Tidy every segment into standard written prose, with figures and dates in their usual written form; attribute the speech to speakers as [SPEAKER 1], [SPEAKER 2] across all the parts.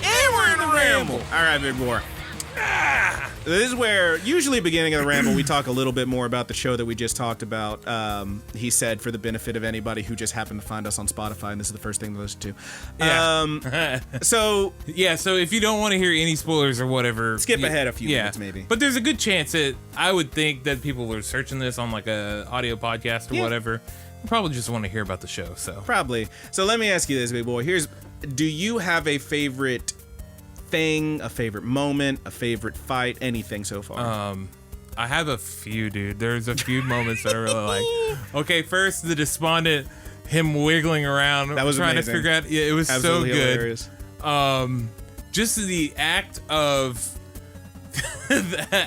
[SPEAKER 1] And we're in the ramble. All right, big boy. This is where, usually beginning of the ramble, we talk a little bit more about the show that we just talked about. He said, for the benefit of anybody who just happened to find us on Spotify, and this is the first thing to listen to.
[SPEAKER 2] Yeah.
[SPEAKER 1] So
[SPEAKER 2] if you don't want to hear any spoilers or whatever,
[SPEAKER 1] skip ahead a few minutes, maybe.
[SPEAKER 2] But there's a good chance that I would think that people are searching this on like a audio podcast or whatever. Probably just want to hear about the show. So
[SPEAKER 1] probably. So let me ask you this, big boy. Do you have a favorite thing, a favorite moment, a favorite fight, anything so far?
[SPEAKER 2] I have a few, dude. There's a few moments that I really like. Okay, first the despondent, him wiggling around,
[SPEAKER 1] that was
[SPEAKER 2] trying
[SPEAKER 1] amazing.
[SPEAKER 2] to figure out. Yeah, it was
[SPEAKER 1] Absolutely
[SPEAKER 2] so good.
[SPEAKER 1] Hilarious.
[SPEAKER 2] Just the act of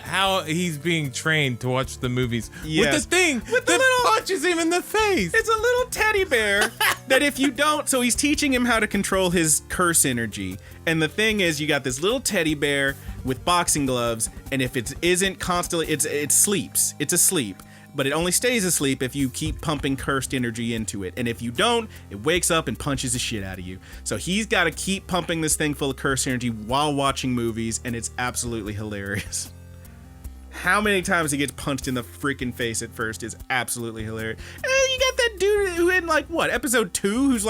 [SPEAKER 2] how he's being trained to watch the movies with the thing that punches him in the face.
[SPEAKER 1] It's a little teddy bear that if you don't, so he's teaching him how to control his curse energy. And the thing is, you got this little teddy bear with boxing gloves, and if it isn't constantly, it sleeps. It's asleep. But it only stays asleep if you keep pumping cursed energy into it. And if you don't, it wakes up and punches the shit out of you. So he's got to keep pumping this thing full of cursed energy while watching movies, and it's absolutely hilarious. How many times he gets punched in the freaking face at first is absolutely hilarious. And then you got that dude who in episode 2, who's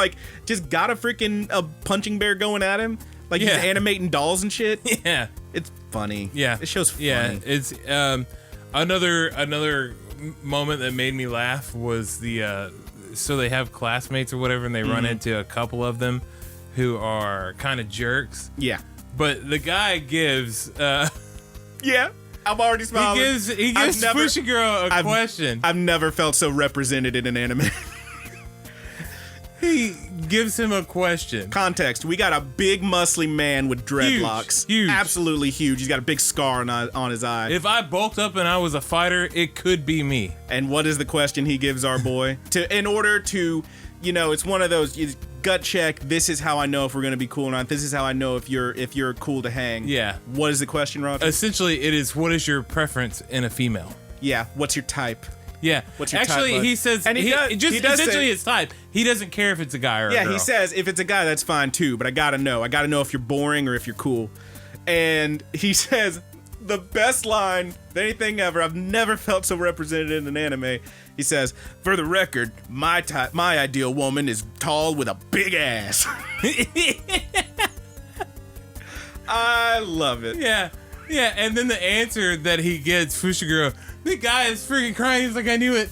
[SPEAKER 1] just got a freaking punching bear going at him. He's animating dolls and shit.
[SPEAKER 2] Yeah.
[SPEAKER 1] It's funny.
[SPEAKER 2] Yeah.
[SPEAKER 1] This show's funny.
[SPEAKER 2] Yeah, it's another moment that made me laugh was so they have classmates or whatever, and they run into a couple of them who are kind of jerks.
[SPEAKER 1] Yeah.
[SPEAKER 2] But the guy gives
[SPEAKER 1] yeah, I'm already smiling.
[SPEAKER 2] He gives Pushy Girl a question.
[SPEAKER 1] I've never felt so represented in an anime.
[SPEAKER 2] He gives him a question.
[SPEAKER 1] Context: we got a big, muscly man with dreadlocks.
[SPEAKER 2] Huge.
[SPEAKER 1] Absolutely huge. He's got a big scar on his eye.
[SPEAKER 2] If I bulked up and I was a fighter, it could be me. And
[SPEAKER 1] what is the question he gives our boy? In order to, it's one of those gut check. This is how I know if we're gonna be cool or not. This is how I know if you're cool to hang.
[SPEAKER 2] Yeah.
[SPEAKER 1] What is the question, Roger?
[SPEAKER 2] Essentially, it is, what is your preference in a female?
[SPEAKER 1] Yeah. What's your type?
[SPEAKER 2] Yeah.
[SPEAKER 1] What's your
[SPEAKER 2] Actually,
[SPEAKER 1] type,
[SPEAKER 2] he says,
[SPEAKER 1] and he does
[SPEAKER 2] essentially
[SPEAKER 1] say,
[SPEAKER 2] his type. He doesn't care if it's a guy or a girl.
[SPEAKER 1] Yeah, he says, if it's a guy, that's fine too, but I gotta know. I gotta know if you're boring or if you're cool. And he says, the best line of anything ever, I've never felt so represented in an anime. He says, for the record, my ideal woman is tall with a big ass. I love it.
[SPEAKER 2] Yeah. Yeah, and then the answer that he gets, Fushiguro, the guy is freaking crying. He's like, I knew it.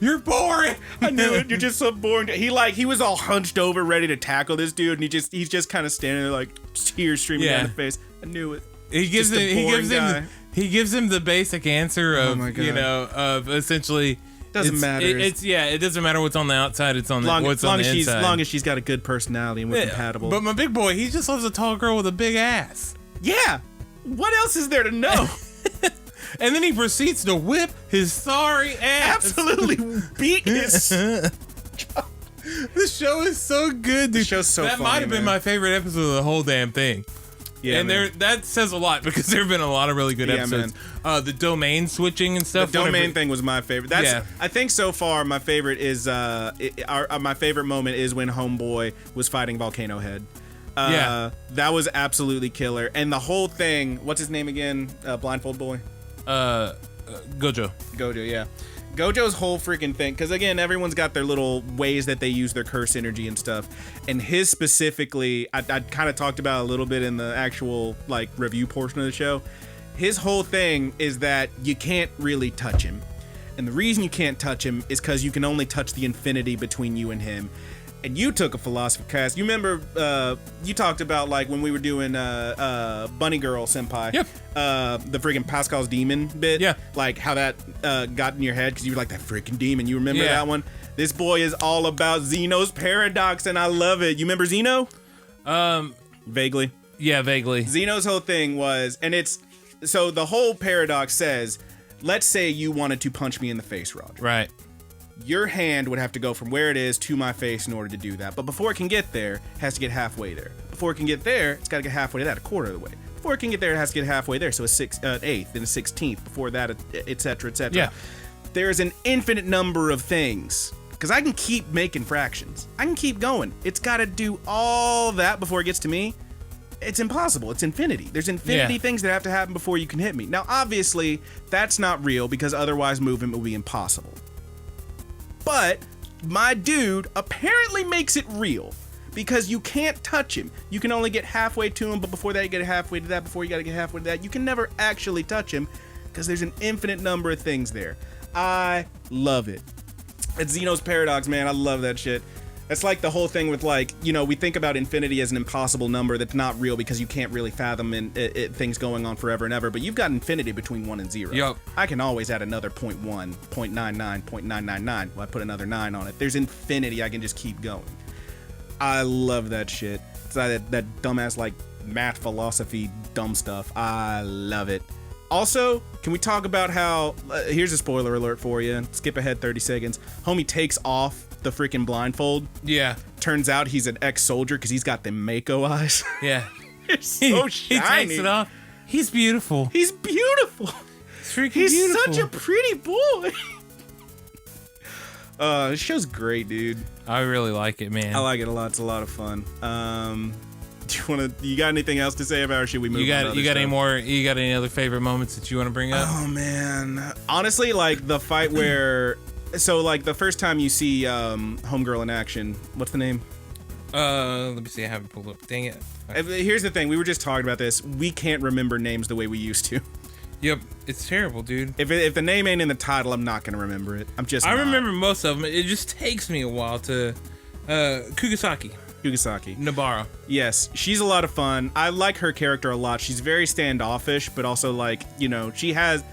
[SPEAKER 2] You're boring.
[SPEAKER 1] I knew it. You're just so boring. He was all hunched over, ready to tackle this dude, and he's just kind of standing there, tears streaming down his face. I knew it.
[SPEAKER 2] He gives him the basic answer of of essentially
[SPEAKER 1] doesn't matter.
[SPEAKER 2] It doesn't matter what's on the outside. It's on what's on the inside.
[SPEAKER 1] As long as she's got a good personality and we're compatible.
[SPEAKER 2] But my big boy, he just loves a tall girl with a big ass.
[SPEAKER 1] Yeah. What else is there to know?
[SPEAKER 2] And then he proceeds to whip his sorry ass.
[SPEAKER 1] Absolutely beat his.
[SPEAKER 2] This show is so good, dude.
[SPEAKER 1] The show's so
[SPEAKER 2] that
[SPEAKER 1] funny,
[SPEAKER 2] might have been my favorite episode of the whole damn thing. Yeah, and that says a lot because there have been a lot of really good episodes. The domain switching and stuff.
[SPEAKER 1] The domain thing was my favorite. I think so far my favorite is my favorite moment is when Homeboy was fighting Volcano Head. That was absolutely killer. And the whole thing, what's his name again? Blindfold Boy?
[SPEAKER 2] Gojo,
[SPEAKER 1] yeah. Gojo's whole freaking thing, because again, everyone's got their little ways that they use their curse energy and stuff. And his specifically, I kind of talked about a little bit in the actual review portion of the show. His whole thing is that you can't really touch him. And the reason you can't touch him is because you can only touch the infinity between you and him. And you took a philosophy class. You remember you talked about when we were doing Bunny Girl Senpai.
[SPEAKER 2] Yep.
[SPEAKER 1] The freaking Pascal's demon bit.
[SPEAKER 2] Yeah.
[SPEAKER 1] How that got in your head because you were like, that freaking demon. You remember that one? This boy is all about Zeno's paradox, and I love it. You remember Zeno? Vaguely.
[SPEAKER 2] Yeah, vaguely.
[SPEAKER 1] Zeno's whole thing was, and it's so the whole paradox says, let's say you wanted to punch me in the face, Roger.
[SPEAKER 2] Right.
[SPEAKER 1] Your hand would have to go from where it is to my face in order to do that. But before it can get there, it has to get halfway there. Before it can get there, it's got to get halfway to that, a quarter of the way. Before it can get there, it has to get halfway there. So an eighth and a 16th. Before that, etc., etc.
[SPEAKER 2] Yeah.
[SPEAKER 1] There's an infinite number of things. Because I can keep making fractions. I can keep going. It's got to do all that before it gets to me. It's impossible. It's infinity. There's infinity things that have to happen before you can hit me. Now, obviously, that's not real because otherwise movement will be impossible. But my dude apparently makes it real because you can't touch him. You can only get halfway to him, but before that, you get halfway to that. Before you got to get halfway to that. You can never actually touch him because there's an infinite number of things there. I love it. It's Zeno's paradox, man. I love that shit. That's like the whole thing with like, you know, we think about infinity as an impossible number that's not real because you can't really fathom things going on forever and ever, but you've got infinity between 1 and 0.
[SPEAKER 2] Yep.
[SPEAKER 1] I can always add another 0.1, 0.99, 0.999. Well, I put another 9 on it. There's infinity. I can just keep going. I love that shit. It's like that dumbass like math philosophy dumb stuff. I love it. Also, can we talk about how, here's a spoiler alert for you, skip ahead 30 seconds, homie takes off the freaking blindfold.
[SPEAKER 2] Yeah.
[SPEAKER 1] Turns out he's an ex-soldier because he's got the Mako eyes.
[SPEAKER 2] Yeah.
[SPEAKER 1] They're so shiny.
[SPEAKER 2] He takes it off. He's beautiful.
[SPEAKER 1] He's beautiful.
[SPEAKER 2] He's freaking
[SPEAKER 1] He's
[SPEAKER 2] beautiful.
[SPEAKER 1] such a pretty boy. This show's great, dude.
[SPEAKER 2] I really like it, man.
[SPEAKER 1] I like it a lot. It's a lot of fun. You got anything else to say about it, or should we move on?
[SPEAKER 2] You got any more? You got any other favorite moments that you want to bring up?
[SPEAKER 1] Oh man, honestly, like the fight where, so like the first time you see Homegirl in action. What's the name?
[SPEAKER 2] Let me see. I haven't pulled up. Dang it.
[SPEAKER 1] Here's the thing. We were just talking about this. We can't remember names the way we used to.
[SPEAKER 2] Yep, it's terrible, dude.
[SPEAKER 1] If the name ain't in the title, I'm not gonna remember it. I
[SPEAKER 2] remember most of them. It just takes me a while to. Kugisaki Nobara.
[SPEAKER 1] Yes, she's a lot of fun. I like her character a lot. She's very standoffish, but also like, you know, she has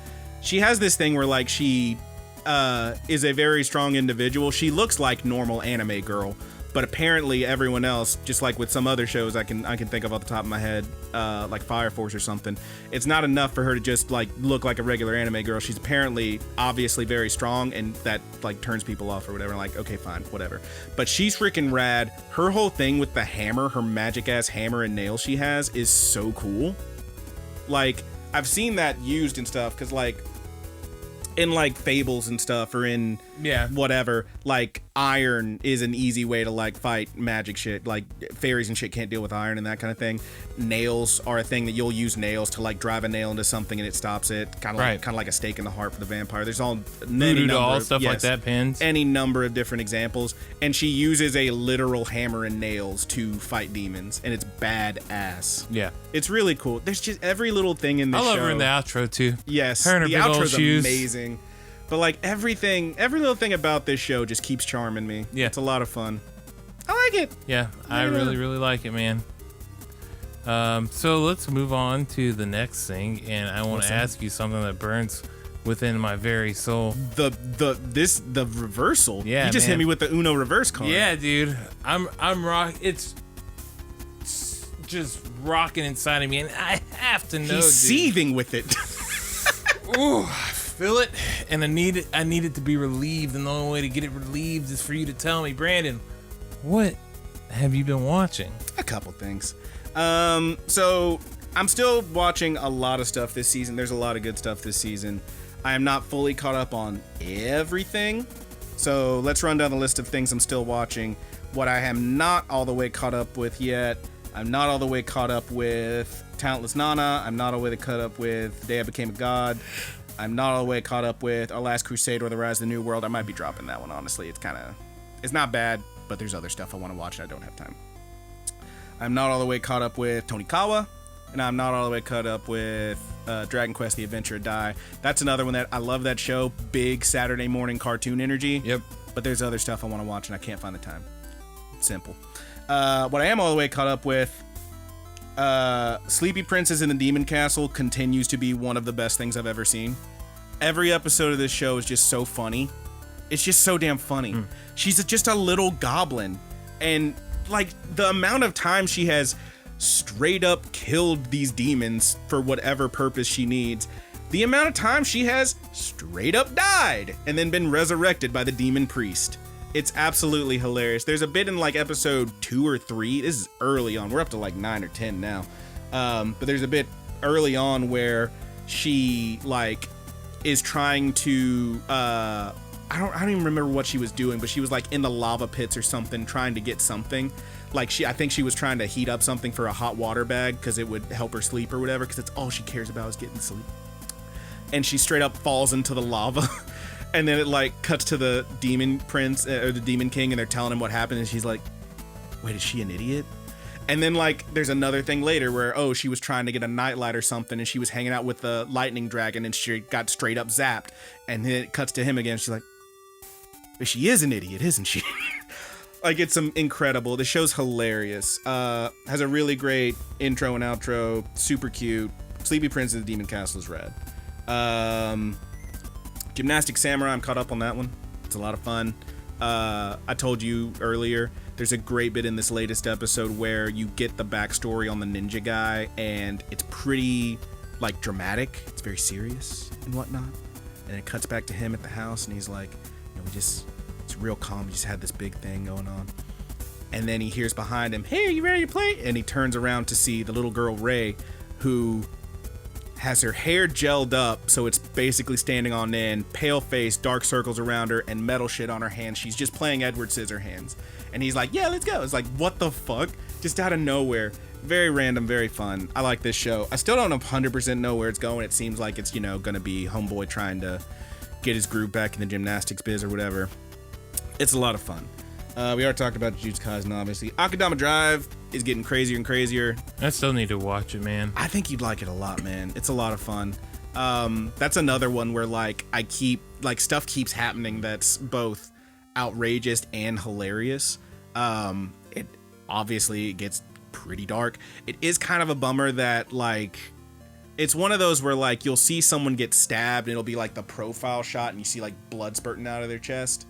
[SPEAKER 1] this thing where like she is a very strong individual. She looks like normal anime girl, but apparently everyone else, just like with some other shows I can think of off the top of my head, like Fire Force or something, it's not enough for her to just like look like a regular anime girl. She's apparently obviously very strong, and that like turns people off or whatever. Like, okay, fine, whatever. But she's freaking rad. Her whole thing with the hammer, her magic ass hammer and nails she has is so cool. Like, I've seen that used and stuff because like in like Fables and stuff, or in whatever, like iron is an easy way to like fight magic shit. Like fairies and shit can't deal with iron and that kind of thing. Nails are a thing that you'll use nails to like drive a nail into something and it stops it. Kind of like a stake in the heart for the vampire. There's all many
[SPEAKER 2] doll stuff like that, pins.
[SPEAKER 1] Any number of different examples, and she uses a literal hammer and nails to fight demons, and it's badass.
[SPEAKER 2] Yeah,
[SPEAKER 1] it's really cool. There's just every little thing in this show.
[SPEAKER 2] I love her in the outro too.
[SPEAKER 1] Yes,
[SPEAKER 2] her and her
[SPEAKER 1] the
[SPEAKER 2] big old
[SPEAKER 1] outro's
[SPEAKER 2] shoes.
[SPEAKER 1] Amazing. But like every little thing about this show just keeps charming me.
[SPEAKER 2] Yeah.
[SPEAKER 1] It's a lot of fun. I like it.
[SPEAKER 2] Yeah, I really, really like it, man. So let's move on to the next thing, and I want to ask you something that burns within my very soul.
[SPEAKER 1] The reversal.
[SPEAKER 2] Yeah,
[SPEAKER 1] you just hit me with the Uno reverse card.
[SPEAKER 2] Yeah, dude. I'm rock. It's just rocking inside of me, and I have to know.
[SPEAKER 1] He's seething with it.
[SPEAKER 2] Ooh, I feel it, and I need it to be relieved, and the only way to get it relieved is for you to tell me, Brandon, what have you been watching?
[SPEAKER 1] A couple things. So I'm still watching a lot of stuff this season. There's a lot of good stuff this season. I am not fully caught up on everything, so let's run down the list of things I'm still watching. What I am not all the way caught up with yet, I'm not all the way caught up with Talentless Nana. I'm not all the way caught up with The Day I Became a God. I'm not all the way caught up with Our Last Crusade or The Rise of the New World. I might be dropping that one, honestly. It's not bad, but there's other stuff I want to watch and I don't have time. I'm not all the way caught up with Tonikawa, and I'm not all the way caught up with Dragon Quest: The Adventure of Dai. That's another one that I love that show. Big Saturday morning cartoon energy.
[SPEAKER 2] Yep.
[SPEAKER 1] But there's other stuff I want to watch and I can't find the time. Simple. What I am all the way caught up with, Sleepy Princess in the Demon Castle continues to be one of the best things I've ever seen. Every episode of this show is just so funny. It's just so damn funny. She's just a little goblin, and like the amount of time she has straight up killed these demons for whatever purpose she needs, the amount of time she has straight up died and then been resurrected by the demon priest. It's absolutely hilarious. There's a bit in like episode 2 or 3. This is early on. We're up to like 9 or 10 now. But there's a bit early on where she like is trying to I don't even remember what she was doing, but she was like in the lava pits or something trying to get something. Like I think she was trying to heat up something for a hot water bag because it would help her sleep or whatever, because that's all she cares about is getting sleep. And she straight up falls into the lava. And then it like cuts to the demon prince or the demon king, and they're telling him what happened, and she's like, wait, is she an idiot? And then like there's another thing later where she was trying to get a nightlight or something, and she was hanging out with the lightning dragon, and she got straight up zapped. And then it cuts to him again. She's like, but she is an idiot, isn't she? Like, it's incredible. The show's hilarious. Has a really great intro and outro. Super cute. Sleepy Prince of the Demon Castle is rad. Gymnastic Samurai, I'm caught up on that one. It's a lot of fun. I told you earlier, there's a great bit in this latest episode where you get the backstory on the ninja guy, and it's pretty, like, dramatic. It's very serious and whatnot. And it cuts back to him at the house, and he's like, it's real calm. We just had this big thing going on. And then he hears behind him, hey, are you ready to play? And he turns around to see the little girl, Ray, who has her hair gelled up, so it's basically standing on end, pale face, dark circles around her, and metal shit on her hands. She's just playing Edward Scissorhands. And he's like, yeah, let's go. It's like, what the fuck? Just out of nowhere. Very random, very fun. I like this show. I still don't 100% know where it's going. It seems like it's, gonna be homeboy trying to get his groove back in the gymnastics biz or whatever. It's a lot of fun. We already talked about Jujutsu Kaisen, obviously. Akudama Drive is getting crazier and crazier.
[SPEAKER 2] I still need to watch it, man.
[SPEAKER 1] I think you'd like it a lot, man. It's a lot of fun. That's another one where, like, stuff keeps happening that's both outrageous and hilarious. It obviously gets pretty dark. It is kind of a bummer that, like, it's one of those where, like, you'll see someone get stabbed and it'll be, like, the profile shot and you see, like, blood spurting out of their chest.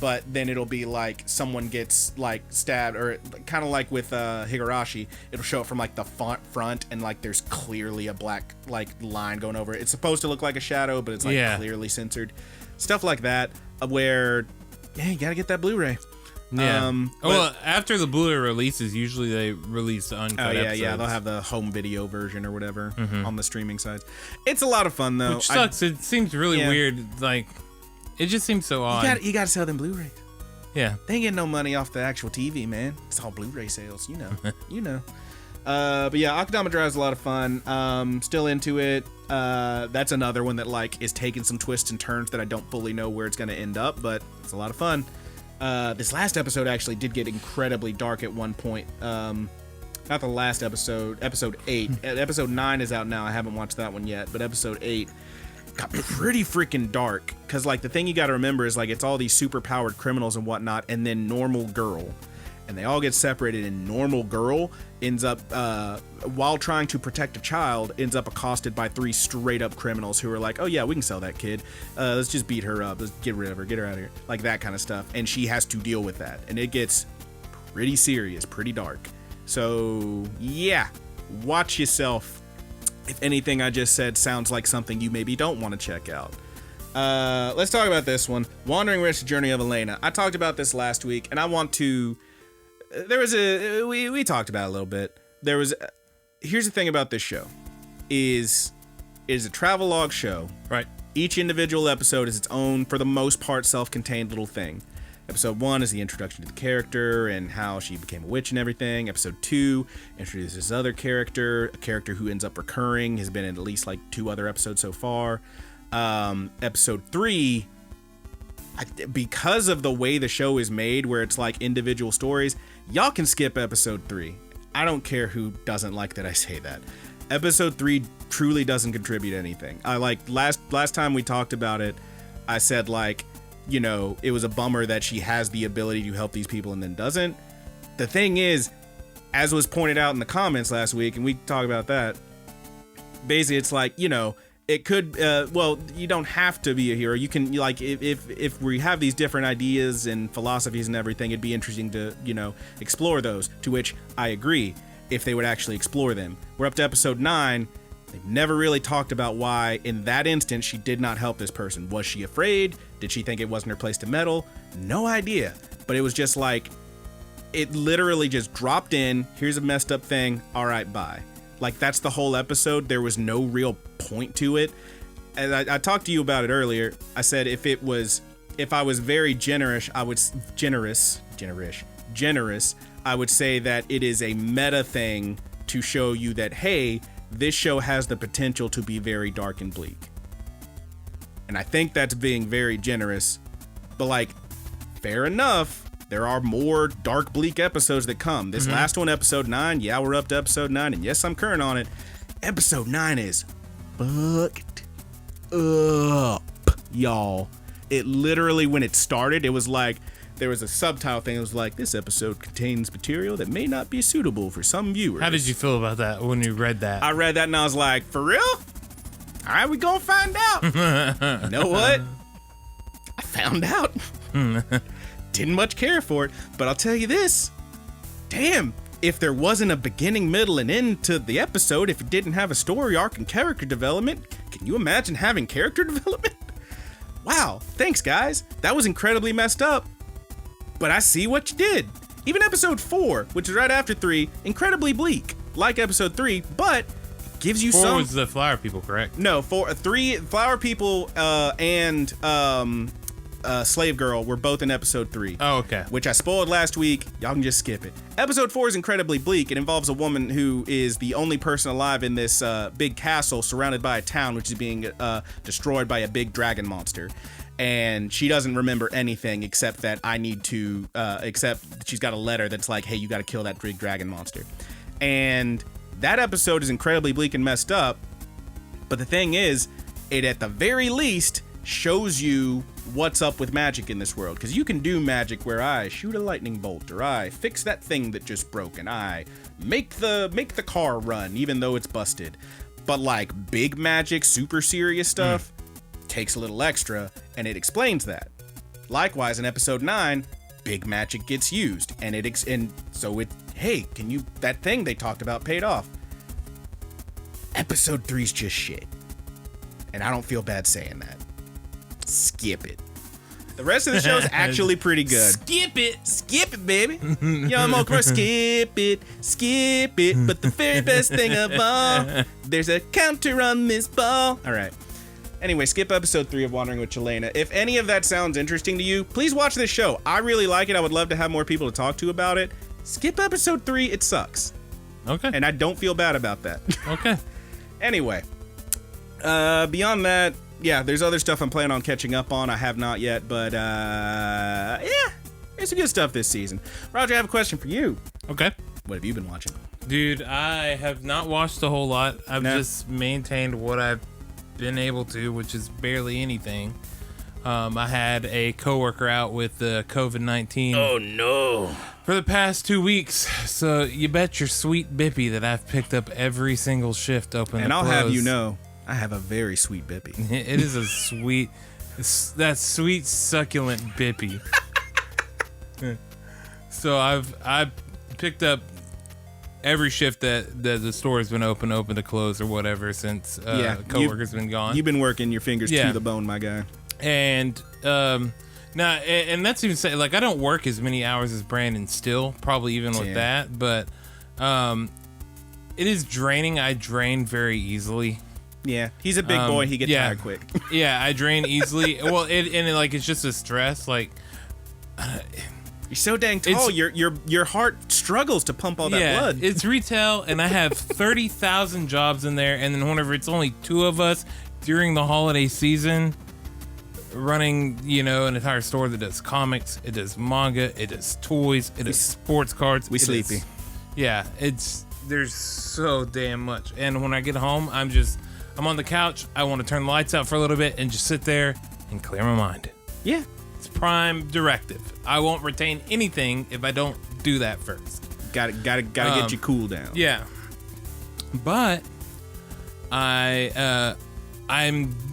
[SPEAKER 1] But then it'll be like someone gets like stabbed, or kind of like with Higurashi, it'll show it from like the front and like there's clearly a black like line going over it. It's supposed to look like a shadow, but it's like clearly censored. Stuff like that, where you gotta get that Blu-ray.
[SPEAKER 2] Yeah. Well, after the Blu-ray releases, usually they release the uncut episodes.
[SPEAKER 1] Yeah, they'll have the home video version or whatever on the streaming sites. It's a lot of fun though.
[SPEAKER 2] Which sucks. It seems really weird, like. It just seems so odd.
[SPEAKER 1] You gotta sell them Blu-rays.
[SPEAKER 2] Yeah.
[SPEAKER 1] They ain't getting no money off the actual TV, man. It's all Blu-ray sales, you know. But yeah, Akudama Drive is a lot of fun. Still into it. That's another one that like is taking some twists and turns that I don't fully know where it's gonna end up, but it's a lot of fun. This last episode actually did get incredibly dark at one point. Not the last episode, episode 8. Episode 9 is out now. I haven't watched that one yet, but episode 8 got pretty freaking dark, because like the thing you got to remember is like it's all these super powered criminals and whatnot, and then normal girl, and they all get separated, and normal girl ends up while trying to protect a child, ends up accosted by 3 straight up criminals who are like, oh yeah, we can sell that kid, let's just beat her up, let's get rid of her, get her out of here, like that kind of stuff. And she has to deal with that, and it gets pretty serious, pretty dark. So yeah, watch yourself if anything I just said sounds like something you maybe don't want to check out. Let's talk about this one. Wandering Witch: Journey of Elena. I talked about this last week, and I want to... We talked about it a little bit. Here's the thing about this show. It is a travelogue show.
[SPEAKER 2] Right.
[SPEAKER 1] Each individual episode is its own, for the most part, self-contained little thing. Episode 1 is the introduction to the character and how she became a witch and everything. Episode 2 introduces this other character, a character who ends up recurring, has been in at least like 2 other episodes so far. Episode 3, because of the way the show is made, where it's like individual stories, y'all can skip episode 3. I don't care who doesn't like that I say that. Episode 3 truly doesn't contribute anything. I like last time we talked about it, I said like, it was a bummer that she has the ability to help these people and then doesn't. The thing is, as was pointed out in the comments last week, and we talk about that, basically it's like, it could, you don't have to be a hero. You can, like, if we have these different ideas and philosophies and everything, it'd be interesting to, explore those, to which I agree, if they would actually explore them. We're up to episode 9. They've never really talked about why, in that instance, she did not help this person. Was she afraid? Did she think it wasn't her place to meddle? No idea. But it was just like, it literally just dropped in. Here's a messed up thing. All right, bye. Like, that's the whole episode. There was no real point to it. And I talked to you about it earlier. I said if I was very generous, I would say that it is a meta thing to show you that, hey, this show has the potential to be very dark and bleak. And I think that's being very generous. But, like, fair enough. There are more dark, bleak episodes that come. This last one, episode 9, yeah, we're up to episode 9, and yes, I'm current on it. Episode 9 is fucked up, y'all. It literally, when it started, it was like, there was a subtitle thing. It was like, this episode contains material that may not be suitable for some viewers.
[SPEAKER 2] How did you feel about that when you read that?
[SPEAKER 1] I read that and I was like, for real? All right, we gonna find out. You know what? I found out. Didn't much care for it, but I'll tell you this. Damn, if there wasn't a beginning, middle, and end to the episode, if it didn't have a story arc and character development, can you imagine having character development? Wow, thanks guys. That was incredibly messed up, but I see what you did. Even episode 4, which is right after 3, incredibly bleak, like episode 3, but gives you
[SPEAKER 2] 4 was the Flower People, correct?
[SPEAKER 1] No, 3 Flower People and Slave Girl were both in episode 3.
[SPEAKER 2] Oh, okay.
[SPEAKER 1] Which I spoiled last week. Y'all can just skip it. Episode 4 is incredibly bleak. It involves a woman who is the only person alive in this big castle surrounded by a town which is being destroyed by a big dragon monster. And she doesn't remember anything except that except she's got a letter that's like, hey, you got to kill that big dragon monster. And that episode is incredibly bleak and messed up. But the thing is, it at the very least shows you what's up with magic in this world, because you can do magic where I shoot a lightning bolt, or I fix that thing that just broke, and I make the car run even though it's busted. But like big magic, super serious stuff takes a little extra, and it explains that. Likewise, in episode 9, big magic gets used, and hey, that thing they talked about paid off. Episode 3's just shit, and I don't feel bad saying that. Skip it. The rest of the show is actually pretty good.
[SPEAKER 2] Skip it,
[SPEAKER 1] baby. Young Mokro, skip it. But the very best thing of all, there's a counter on this ball. All right. Anyway, skip episode 3 of Wandering with Chelena. If any of that sounds interesting to you, please watch this show. I really like it. I would love to have more people to talk to about it. Skip episode 3. It sucks.
[SPEAKER 2] Okay.
[SPEAKER 1] And I don't feel bad about that.
[SPEAKER 2] Okay.
[SPEAKER 1] Anyway, beyond that, yeah, there's other stuff I'm planning on catching up on. I have not yet, but yeah, there's some good stuff this season. Roger, I have a question for you.
[SPEAKER 2] Okay.
[SPEAKER 1] What have you been watching?
[SPEAKER 2] Dude, I have not watched a whole lot. I've just maintained what I've been able to, which is barely anything. I had a coworker out with COVID-19.
[SPEAKER 1] Oh no!
[SPEAKER 2] For the past 2 weeks, so you bet your sweet bippy that I've picked up every single shift open.
[SPEAKER 1] And I'll have you know, I have a very sweet bippy.
[SPEAKER 2] It is a sweet, that sweet succulent bippy. So I've picked up every shift that the store has been open to close or whatever since coworker's been gone.
[SPEAKER 1] You've been working your fingers to the bone, my guy.
[SPEAKER 2] And now, and that's even say, like, I don't work as many hours as Brandon still, probably even with that, but it is draining. I drain very easily.
[SPEAKER 1] Yeah, he's a big boy. He gets tired quick.
[SPEAKER 2] Yeah, I drain easily. Well, it's just a stress. Like,
[SPEAKER 1] you're so dang tall. Your heart struggles to pump all that blood.
[SPEAKER 2] It's retail, and I have 30,000 jobs in there. And then whenever it's only 2 of us during the holiday season, running an entire store that does comics, it does manga, it does toys, it does sports cards.
[SPEAKER 1] We sleepy.
[SPEAKER 2] There's so damn much. And when I get home, I'm on the couch. I want to turn the lights out for a little bit and just sit there and clear my mind.
[SPEAKER 1] Yeah.
[SPEAKER 2] It's prime directive. I won't retain anything if I don't do that first.
[SPEAKER 1] Gotta get your cool down.
[SPEAKER 2] Yeah. But I'm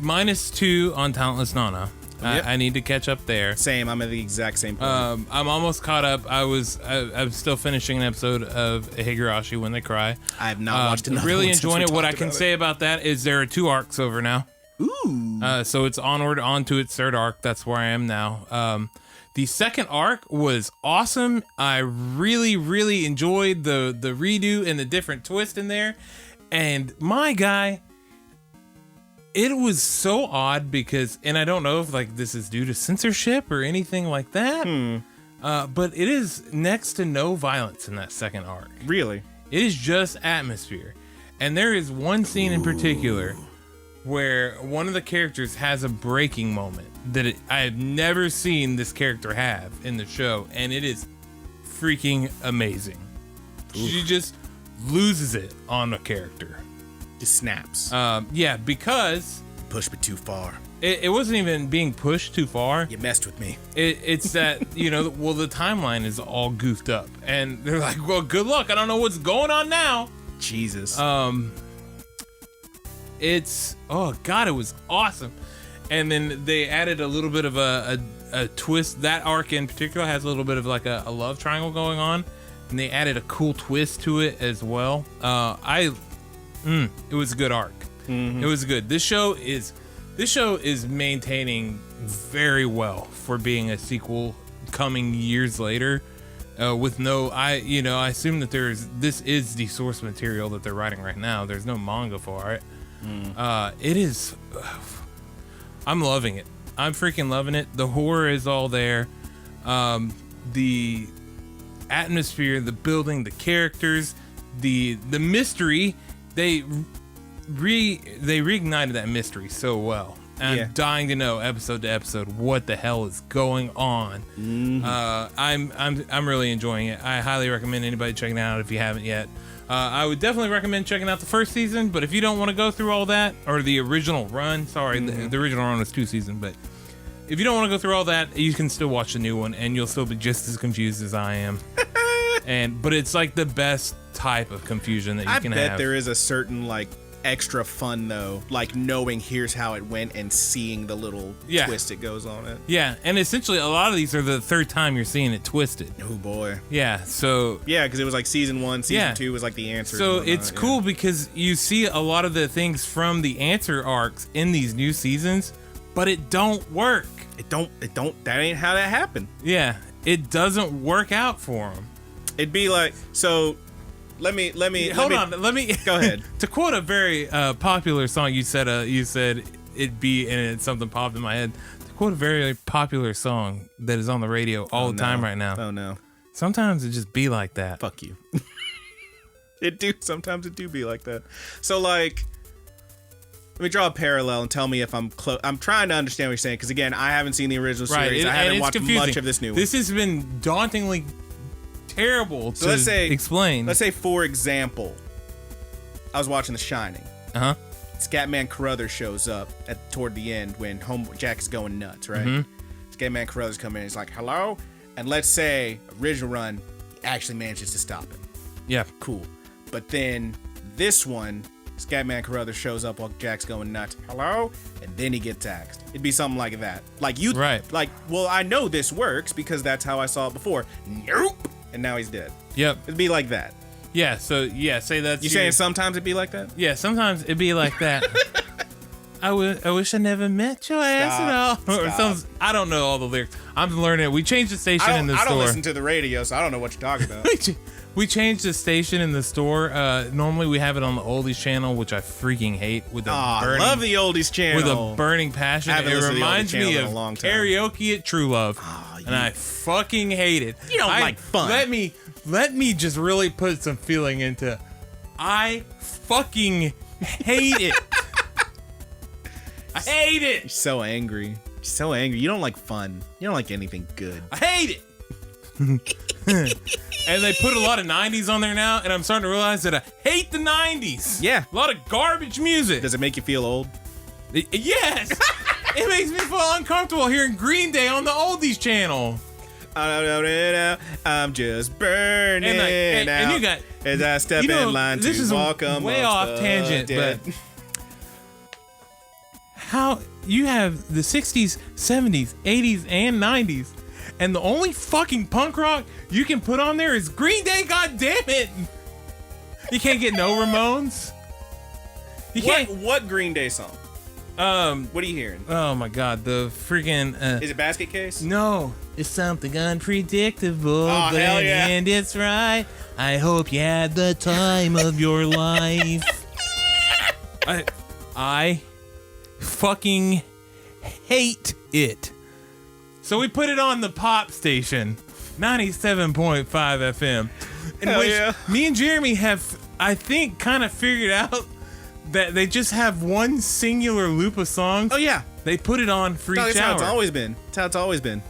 [SPEAKER 2] -2 on Talentless Nana.
[SPEAKER 1] Yep.
[SPEAKER 2] I need to catch up there.
[SPEAKER 1] Same. I'm at the exact same point.
[SPEAKER 2] I'm almost caught up. I'm still finishing an episode of Higurashi When They Cry.
[SPEAKER 1] I have not watched another
[SPEAKER 2] really
[SPEAKER 1] one
[SPEAKER 2] enjoying it. What I can say about that is there are 2 arcs over now.
[SPEAKER 1] Ooh.
[SPEAKER 2] So it's onto its 3rd arc. That's where I am now. The 2nd arc was awesome. I really, really enjoyed the redo and the different twist in there. And my guy, it was so odd because, and I don't know if like this is due to censorship or anything like that, but it is next to no violence in that second arc.
[SPEAKER 1] Really?
[SPEAKER 2] It is just atmosphere. And there is one scene in particular where one of the characters has a breaking moment that I have never seen this character have in the show, and it is freaking amazing. She just loses it on a character.
[SPEAKER 1] Just snaps.
[SPEAKER 2] Yeah, because
[SPEAKER 1] Pushed me too far.
[SPEAKER 2] it wasn't even being pushed too far.
[SPEAKER 1] You messed with me.
[SPEAKER 2] It's that, well, the timeline is all goofed up, and they're like, well, good luck. I don't know what's going on now.
[SPEAKER 1] Jesus.
[SPEAKER 2] It's, oh God, it was awesome. And then they added a little bit of a twist. That arc in particular has a little bit of like a love triangle going on, and they added a cool twist to it as well. It was a good arc. It was good. This show is maintaining very well for being a sequel coming years later. With no, I assume that this is the source material that they're writing right now. There's no manga for it. It is, I'm loving it. I'm freaking loving it. The horror is all there. The atmosphere, the building, the characters, the mystery, they reignited that mystery so well. And I'm dying to know episode to episode what the hell is going on. I'm really enjoying it. I highly recommend anybody checking it out if you haven't yet. I would definitely recommend checking out the first season, but if you don't want to go through all that, or the original run, the original run was 2 seasons, but if you don't want to go through all that, you can still watch the new one, and you'll still be just as confused as I am. But it's like the best type of confusion that you can have.
[SPEAKER 1] I bet there is a certain like extra fun though, like knowing here's how it went and seeing the little twist it goes on it.
[SPEAKER 2] Yeah, and essentially a lot of these are the third time you're seeing it twisted.
[SPEAKER 1] Oh boy.
[SPEAKER 2] Yeah, so
[SPEAKER 1] yeah, because it was like season 1, season 2 was like the answer.
[SPEAKER 2] So it's cool because you see a lot of the things from the answer arcs in these new seasons, but it don't work.
[SPEAKER 1] It don't. That ain't how that happened.
[SPEAKER 2] Yeah, it doesn't work out for them.
[SPEAKER 1] It'd be like, so let me go ahead.
[SPEAKER 2] To quote a very popular song, you said it'd be, and something popped in my head. To quote a very popular song that is on the radio all the time right now.
[SPEAKER 1] Oh no.
[SPEAKER 2] Sometimes it just be like that.
[SPEAKER 1] Fuck you. Sometimes it do be like that. So like, let me draw a parallel and tell me if I'm close. I'm trying to understand what you're saying, because again, I haven't seen the original series. I haven't watched much of this new one.
[SPEAKER 2] This has been dauntingly terrible to explain.
[SPEAKER 1] Let's say, for example, I was watching The Shining. Scatman Carruthers shows up toward the end when Jack is going nuts, right? Scatman Carruthers comes in and he's like, hello? And let's say, original run, he actually manages to stop it.
[SPEAKER 2] Yeah.
[SPEAKER 1] Cool. But then this one, Scatman Carruthers shows up while Jack's going nuts. Hello? And then he gets axed. It'd be something like that. Like you,
[SPEAKER 2] right?
[SPEAKER 1] Like, well, I know this works because that's how I saw it before. Nope. And now he's dead.
[SPEAKER 2] Yep.
[SPEAKER 1] It'd be like that.
[SPEAKER 2] Yeah. So yeah, say that.
[SPEAKER 1] You saying sometimes it'd be like that?
[SPEAKER 2] Yeah. Sometimes it'd be like that. I wish I never met your ass at all. Or some, I don't know all the lyrics. I'm learning it. We changed the station in the store.
[SPEAKER 1] I don't listen to the radio, so I don't know what you're talking about.
[SPEAKER 2] We changed the station in the store. Normally we have it on the Oldies channel, which I freaking hate.
[SPEAKER 1] I love the Oldies channel.
[SPEAKER 2] With a burning passion. It reminds me of karaoke at True Love. And I fucking hate it.
[SPEAKER 1] You don't like fun.
[SPEAKER 2] Let me just really put some feeling into. I fucking hate it. I hate it.
[SPEAKER 1] You're so angry. You're so angry. You don't like fun. You don't like anything good.
[SPEAKER 2] I hate it. And they put a lot of 90s on there now, and I'm starting to realize that I hate the 90s.
[SPEAKER 1] Yeah.
[SPEAKER 2] A lot of garbage music.
[SPEAKER 1] Does it make you feel old?
[SPEAKER 2] Yes. It makes me feel uncomfortable hearing Green Day on the Oldies channel.
[SPEAKER 1] I'm just burning
[SPEAKER 2] and you got,
[SPEAKER 1] as I step in line
[SPEAKER 2] this
[SPEAKER 1] to
[SPEAKER 2] is
[SPEAKER 1] walk amongst
[SPEAKER 2] way off tangent,
[SPEAKER 1] dead.
[SPEAKER 2] but how you have the 60s, 70s, 80s, and 90s, and the only fucking punk rock you can put on there is Green Day. God damn it! You can't get no Ramones. You can't.
[SPEAKER 1] What Green Day song? What are you hearing?
[SPEAKER 2] Oh my God, the freaking.
[SPEAKER 1] Is it Basket Case?
[SPEAKER 2] No, it's something unpredictable,
[SPEAKER 1] but
[SPEAKER 2] and it's right. I hope you had the time of your life. I fucking hate it. So we put it on the pop station, 97.5 FM, in
[SPEAKER 1] Hell
[SPEAKER 2] which
[SPEAKER 1] yeah.
[SPEAKER 2] me and Jeremy have, I think, kind of figured out that they just have one singular loop of songs.
[SPEAKER 1] Oh yeah,
[SPEAKER 2] They put it on for
[SPEAKER 1] that's
[SPEAKER 2] each
[SPEAKER 1] how
[SPEAKER 2] hour.
[SPEAKER 1] it's always been. That's how it's always been.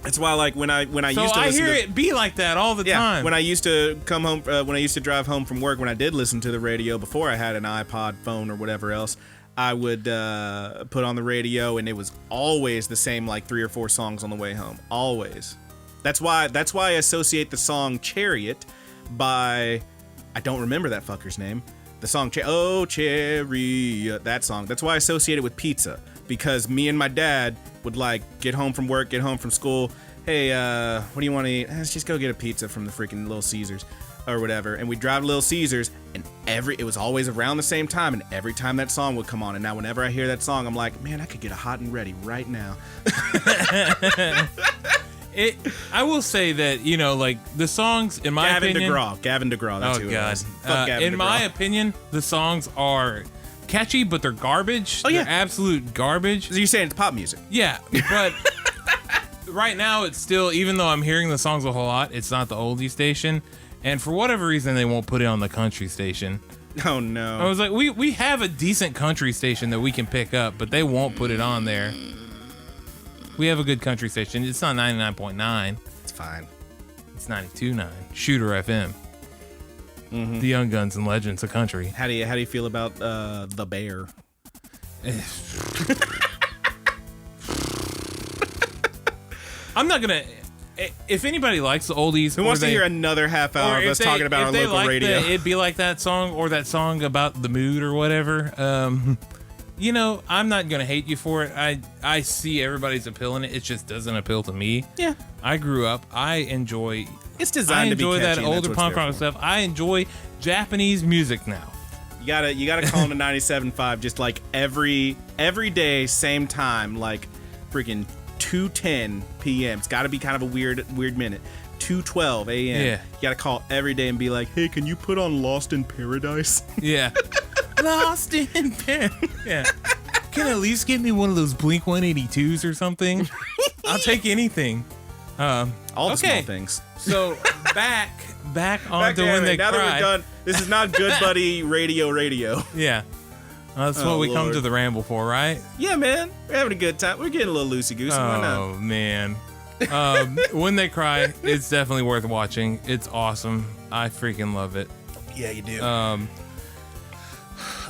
[SPEAKER 1] That's why, like, when I
[SPEAKER 2] So
[SPEAKER 1] used to
[SPEAKER 2] I
[SPEAKER 1] listen
[SPEAKER 2] hear
[SPEAKER 1] to,
[SPEAKER 2] it be like that all the time.
[SPEAKER 1] when I used to come home, when I used to drive home from work, when I did listen to the radio before I had an iPod, phone, or whatever else, I would put on the radio, and it was always the same, like 3 or 4 songs on the way home. Always. That's why I associate the song "Chariot" by, I don't remember that fucker's name. The song "Oh Chariot," that song. That's why I associate it with pizza, because me and my dad would like get home from work, get home from school. Hey, what do you want to eat? Let's just go get a pizza from the freaking Little Caesars or whatever. And we'd drive to Little Caesars, and it was always around the same time, and every time that song would come on. And now whenever I hear that song, I'm like, man, I could get a hot and ready right now.
[SPEAKER 2] I will say that, you know, like the songs, in my opinion,
[SPEAKER 1] Gavin DeGraw. That's
[SPEAKER 2] oh
[SPEAKER 1] who it
[SPEAKER 2] god,
[SPEAKER 1] was. Fuck Gavin
[SPEAKER 2] in
[SPEAKER 1] DeGraw.
[SPEAKER 2] my opinion, the songs are catchy, but they're garbage.
[SPEAKER 1] Oh, yeah.
[SPEAKER 2] They're absolute garbage.
[SPEAKER 1] So you're saying it's pop music?
[SPEAKER 2] Yeah, but right now it's still, even though I'm hearing the songs a whole lot, it's not the oldie station, and for whatever reason they won't put it on the country station.
[SPEAKER 1] Oh no.
[SPEAKER 2] I was like, we have a decent country station that we can pick up, but they won't put it on there. We have a good country station. It's not 99.9.
[SPEAKER 1] It's fine.
[SPEAKER 2] It's 92.9. Shooter FM.
[SPEAKER 1] Mm-hmm.
[SPEAKER 2] The Young Guns and Legends of Country.
[SPEAKER 1] How do you feel about the Bear?
[SPEAKER 2] I'm not gonna. If anybody likes the oldies,
[SPEAKER 1] Who wants to hear another half hour of us talking about our local radio?
[SPEAKER 2] It'd be like that song or that song about the mood or whatever. You know, I'm not gonna hate you for it. I see everybody's appeal in it. It just doesn't appeal to me.
[SPEAKER 1] Yeah.
[SPEAKER 2] I grew up. I enjoy.
[SPEAKER 1] It's designed to be catchy.
[SPEAKER 2] That
[SPEAKER 1] and
[SPEAKER 2] older
[SPEAKER 1] that's what it's
[SPEAKER 2] punk
[SPEAKER 1] there
[SPEAKER 2] rock
[SPEAKER 1] for.
[SPEAKER 2] stuff. I enjoy Japanese music now.
[SPEAKER 1] You gotta call into 97.5 just like every day, same time, like freaking 2:10 p.m. It's got to be kind of a weird minute. 2:12 a.m.
[SPEAKER 2] Yeah.
[SPEAKER 1] You gotta call every day and be like, hey, can you put on Lost in Paradise?
[SPEAKER 2] Yeah. Lost in Paradise. Yeah. Can at least get me one of those Blink 182s or something? I'll take anything.
[SPEAKER 1] All the small
[SPEAKER 2] Okay.
[SPEAKER 1] things.
[SPEAKER 2] So back on to when they
[SPEAKER 1] now
[SPEAKER 2] cry.
[SPEAKER 1] that we're done, this is not Good Buddy Radio.
[SPEAKER 2] Yeah. That's
[SPEAKER 1] Oh,
[SPEAKER 2] what we come
[SPEAKER 1] Lord.
[SPEAKER 2] to the Ramble for, right?
[SPEAKER 1] Yeah, man, we're having a good time. We're getting a little loosey-goosey. Why not?
[SPEAKER 2] Oh, man. When They Cry, it's definitely worth watching. It's awesome. I freaking love it.
[SPEAKER 1] Yeah, you do.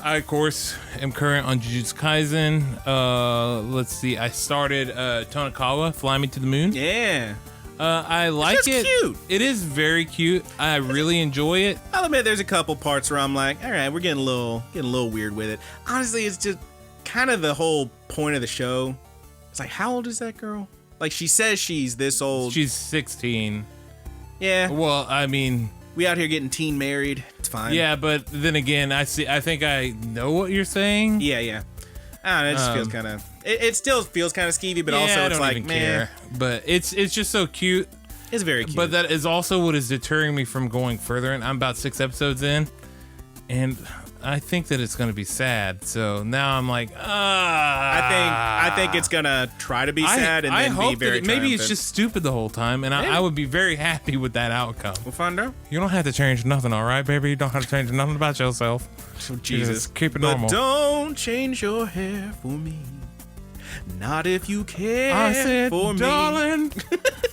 [SPEAKER 2] I, of course, am current on Jujutsu Kaisen. Let's see. I started Tonikawa, Fly Me to the Moon.
[SPEAKER 1] yeah.
[SPEAKER 2] I like
[SPEAKER 1] just
[SPEAKER 2] it.
[SPEAKER 1] cute.
[SPEAKER 2] It is very cute. I really enjoy it.
[SPEAKER 1] I'll admit there's a couple parts where I'm like, all right, we're getting a little weird with it. Honestly, it's just kind of the whole point of the show. It's like, how old is that girl? Like, she says she's this old.
[SPEAKER 2] She's 16.
[SPEAKER 1] Yeah.
[SPEAKER 2] Well, I mean,
[SPEAKER 1] We out here getting teen married. It's fine.
[SPEAKER 2] yeah, but then again, I think I know what you're saying.
[SPEAKER 1] Yeah. I don't know, it just feels kind of. It still feels kind of skeevy, but
[SPEAKER 2] Yeah,
[SPEAKER 1] also
[SPEAKER 2] I
[SPEAKER 1] it's
[SPEAKER 2] don't
[SPEAKER 1] like,
[SPEAKER 2] even
[SPEAKER 1] man,
[SPEAKER 2] care. But it's just so cute.
[SPEAKER 1] it's very cute.
[SPEAKER 2] But that is also what is deterring me from going further. And I'm about 6 episodes in, and I think that it's going to be sad. So now I'm like,
[SPEAKER 1] I think it's gonna try to be sad and
[SPEAKER 2] I
[SPEAKER 1] then be
[SPEAKER 2] hope
[SPEAKER 1] very
[SPEAKER 2] that maybe it's
[SPEAKER 1] triumphant.
[SPEAKER 2] just stupid the whole time, and I would be very happy with that outcome.
[SPEAKER 1] We'll find out.
[SPEAKER 2] You don't have to change nothing, all right, baby? You don't have to change nothing about yourself.
[SPEAKER 1] Oh, Jesus,
[SPEAKER 2] Just keep it
[SPEAKER 1] but
[SPEAKER 2] normal.
[SPEAKER 1] don't change your hair for me. Not if you care
[SPEAKER 2] I said,
[SPEAKER 1] for me.
[SPEAKER 2] darling,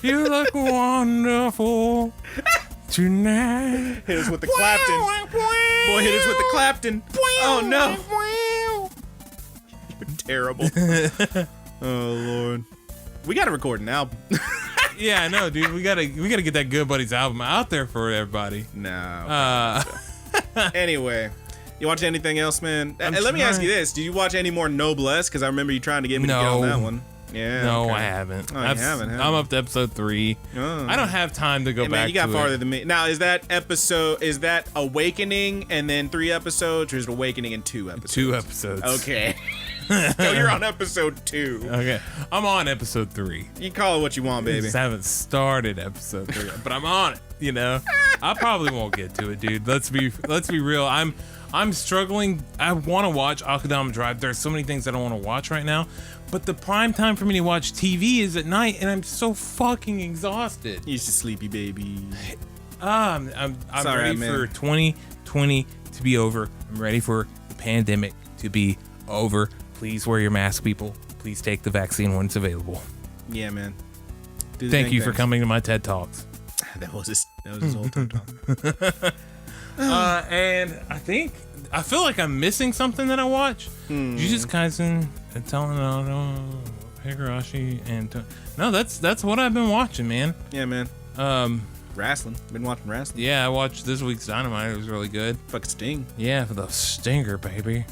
[SPEAKER 2] you look wonderful tonight.
[SPEAKER 1] Hit us with the Clapton. Boy, hit us with the Clapton. Oh no. You're terrible. Oh Lord. We gotta record an album.
[SPEAKER 2] Yeah, I know, dude. We gotta get that Good Buddies album out there for everybody.
[SPEAKER 1] No. Anyway. You watch anything else, man?
[SPEAKER 2] I'm
[SPEAKER 1] Let me ask
[SPEAKER 2] trying.
[SPEAKER 1] you this. Did you watch any more Noblesse? Because I remember you trying to get me to get on
[SPEAKER 2] No.
[SPEAKER 1] that one. Yeah.
[SPEAKER 2] No,
[SPEAKER 1] okay.
[SPEAKER 2] I haven't.
[SPEAKER 1] Oh, you haven't, huh?
[SPEAKER 2] I'm up to episode 3.
[SPEAKER 1] Oh.
[SPEAKER 2] I don't have time to go
[SPEAKER 1] Hey,
[SPEAKER 2] back
[SPEAKER 1] man, you got
[SPEAKER 2] to
[SPEAKER 1] farther
[SPEAKER 2] it.
[SPEAKER 1] than me. Now, is that Awakening and then 3 episodes, or is it Awakening and 2 episodes?
[SPEAKER 2] 2 episodes.
[SPEAKER 1] Okay. So you're on episode 2.
[SPEAKER 2] Okay. I'm on episode 3.
[SPEAKER 1] You can call it what you want,
[SPEAKER 2] I
[SPEAKER 1] baby.
[SPEAKER 2] just haven't started episode 3, but I'm on it. You know, I probably won't get to it, dude. Let's be real. I'm struggling. I want to watch Akudama Drive. There's so many things I don't want to watch right now, but the prime time for me to watch TV is at night, and I'm so fucking exhausted.
[SPEAKER 1] You're just a sleepy baby.
[SPEAKER 2] I'm
[SPEAKER 1] Sorry,
[SPEAKER 2] ready
[SPEAKER 1] man.
[SPEAKER 2] for 2020 to be over. I'm ready for the pandemic to be over. Please wear your mask, people. Please take the vaccine when it's available.
[SPEAKER 1] Yeah, man.
[SPEAKER 2] Thank you for coming to my TED Talks.
[SPEAKER 1] That was his whole talk.
[SPEAKER 2] And I feel like I'm missing something that I watch. Jujutsu Kaisen, Talanono, Higurashi, and no, that's what I've been watching, man.
[SPEAKER 1] Yeah, man. Wrestling. Been watching wrestling.
[SPEAKER 2] Yeah, I watched this week's Dynamite. It was really good.
[SPEAKER 1] Fucking Sting.
[SPEAKER 2] Yeah, for the Stinger, baby.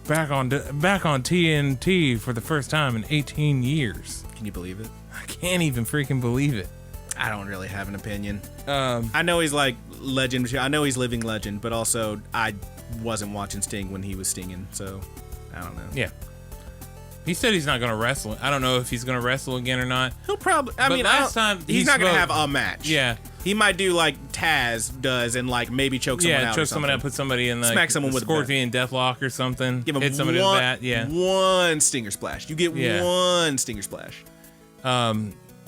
[SPEAKER 2] Back on TNT for the first time in 18 years.
[SPEAKER 1] Can you believe it?
[SPEAKER 2] I can't even freaking believe it.
[SPEAKER 1] I don't really have an opinion. I know he's like legend. I know he's living legend, but also I wasn't watching Sting when he was stinging, so I don't know.
[SPEAKER 2] Yeah. He said he's not going to wrestle. I don't know if he's going to wrestle again or not.
[SPEAKER 1] He'll probably. I mean,
[SPEAKER 2] last time
[SPEAKER 1] he's not going to have a match.
[SPEAKER 2] Yeah.
[SPEAKER 1] He might do like Taz does and like maybe choke someone out.
[SPEAKER 2] Yeah, choke someone out, put somebody in like
[SPEAKER 1] smack someone with
[SPEAKER 2] Scorpion Deathlock or something.
[SPEAKER 1] Give him
[SPEAKER 2] hit somebody with that. Yeah.
[SPEAKER 1] One Stinger Splash. You get one Stinger Splash.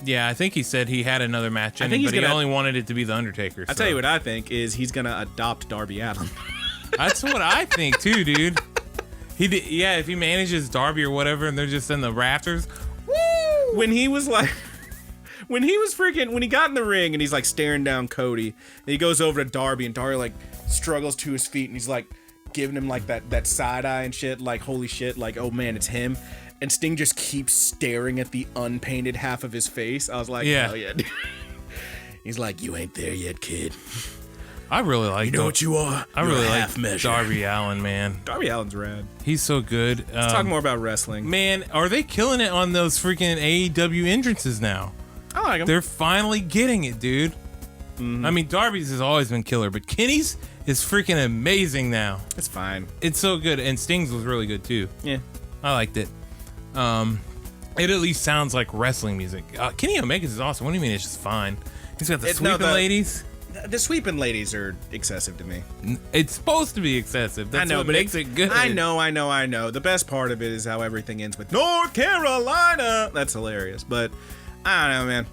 [SPEAKER 2] Yeah, I think he said he had another match in
[SPEAKER 1] I think
[SPEAKER 2] it, but he only wanted it to be The Undertaker.
[SPEAKER 1] I'll tell you what I think is he's going to adopt Darby Allin.
[SPEAKER 2] That's what I think too, dude. Yeah, if he manages Darby or whatever and they're just in the rafters.
[SPEAKER 1] Woo! When he was like... When he got in the ring and he's like staring down Cody, and he goes over to Darby and Darby like struggles to his feet and he's like giving him like that side eye and shit, like holy shit, like oh man, it's him. And Sting just keeps staring at the unpainted half of his face. I was like,
[SPEAKER 2] yeah.
[SPEAKER 1] Hell yeah, dude. He's like, you ain't there yet, kid.
[SPEAKER 2] I really like.
[SPEAKER 1] You know what you are?
[SPEAKER 2] I really like Darby Allin, man.
[SPEAKER 1] Darby Allin's rad.
[SPEAKER 2] He's so good.
[SPEAKER 1] Let's talk more about wrestling.
[SPEAKER 2] Man, are they killing it on those freaking AEW entrances now?
[SPEAKER 1] I like them.
[SPEAKER 2] They're finally getting it, dude. I mean, Darby's has always been killer, but Kenny's is freaking amazing now.
[SPEAKER 1] It's fine.
[SPEAKER 2] It's so good, and Sting's was really good too.
[SPEAKER 1] Yeah,
[SPEAKER 2] I liked it. It at least sounds like wrestling music. Kenny Omega's is awesome. What do you mean it's just fine? He's got the sweeping ladies.
[SPEAKER 1] The sweeping ladies are excessive to me.
[SPEAKER 2] It's supposed to be excessive. That's what makes it good.
[SPEAKER 1] I know. The best part of it is how everything ends with North Carolina. That's hilarious, but I don't know, man.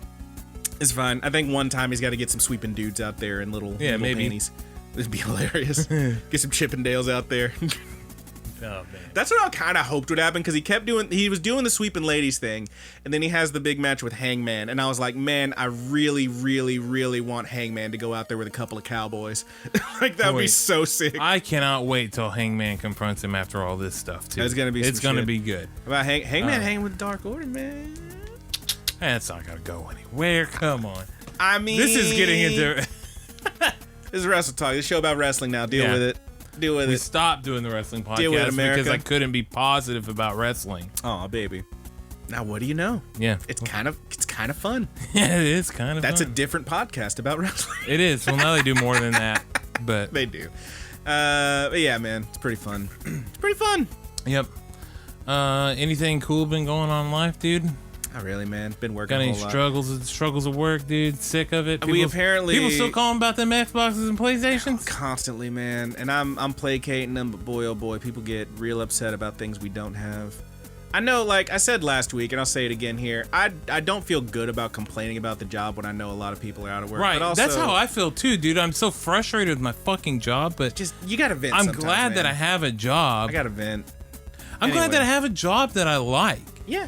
[SPEAKER 1] It's fine. I think one time he's got to get some sweeping dudes out there in little panties. It'd be hilarious. Get some Chippendales out there.
[SPEAKER 2] Oh, man.
[SPEAKER 1] That's what I kind of hoped would happen because he was doing the sweeping ladies thing, and then he has the big match with Hangman, and I was like, man, I really, really, really want Hangman to go out there with a couple of cowboys. Like that would be so sick.
[SPEAKER 2] I cannot wait till Hangman confronts him after all this stuff too.
[SPEAKER 1] It's gonna be.
[SPEAKER 2] It's gonna be good.
[SPEAKER 1] About Hangman hanging with Dark Order, man.
[SPEAKER 2] That's not gonna go anywhere. Come on.
[SPEAKER 1] I mean,
[SPEAKER 2] this is getting into.
[SPEAKER 1] This is Wrestle Talk. This show about wrestling now. Deal with it. Deal with it.
[SPEAKER 2] We stopped doing the wrestling podcast
[SPEAKER 1] Deal with it, America.
[SPEAKER 2] because I couldn't be positive about wrestling.
[SPEAKER 1] Oh, baby. Now what do you know?
[SPEAKER 2] Yeah,
[SPEAKER 1] it's kind of fun.
[SPEAKER 2] Yeah, it is kind of.
[SPEAKER 1] That's
[SPEAKER 2] fun.
[SPEAKER 1] a different podcast about wrestling.
[SPEAKER 2] It is. Well, now they do more than that, but
[SPEAKER 1] they do. But yeah, man, it's pretty fun. It's pretty fun.
[SPEAKER 2] Yep. Anything cool been going on in life, dude?
[SPEAKER 1] Not really, man. Been working.
[SPEAKER 2] Got
[SPEAKER 1] a
[SPEAKER 2] any
[SPEAKER 1] whole
[SPEAKER 2] struggles of work, dude? Sick of it.
[SPEAKER 1] We apparently
[SPEAKER 2] people still calling about them Xboxes and PlayStations
[SPEAKER 1] constantly, man. And I'm placating them, but boy, oh boy, people get real upset about things we don't have. I know, like I said last week, and I'll say it again here. I don't feel good about complaining about the job when I know a lot of people are out of work.
[SPEAKER 2] Right.
[SPEAKER 1] But also,
[SPEAKER 2] that's how I feel too, dude. I'm so frustrated with my fucking job, but
[SPEAKER 1] just you gotta vent.
[SPEAKER 2] I'm glad that I have a job.
[SPEAKER 1] I gotta vent.
[SPEAKER 2] I'm glad that I have a job that I like.
[SPEAKER 1] Yeah.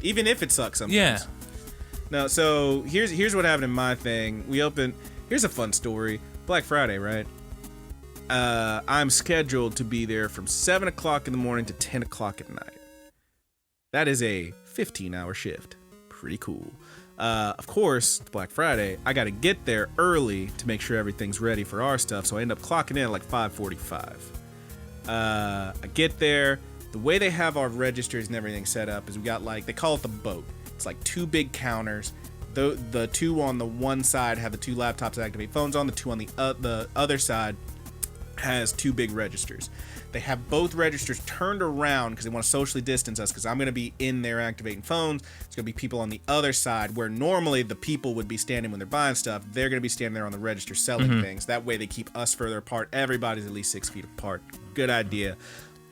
[SPEAKER 1] Even if it sucks sometimes.
[SPEAKER 2] Yeah.
[SPEAKER 1] No, so here's what happened in my thing. Here's a fun story. Black Friday, right? I'm scheduled to be there from 7 o'clock in the morning to 10 o'clock at night. That is a 15-hour shift. Pretty cool. Of course, it's Black Friday. I got to get there early to make sure everything's ready for our stuff, so I end up clocking in at like 5:45. I get there. The way they have our registers and everything set up is we got like, they call it the boat. It's like two big counters. The two on the one side have the two laptops that activate phones on. The two on the other side has 2 big registers. They have both registers turned around because they want to socially distance us, because I'm going to be in there activating phones. There's going to be people on the other side where normally the people would be standing when they're buying stuff. They're going to be standing there on the register selling things. That way they keep us further apart. Everybody's at least 6 feet apart. Good idea.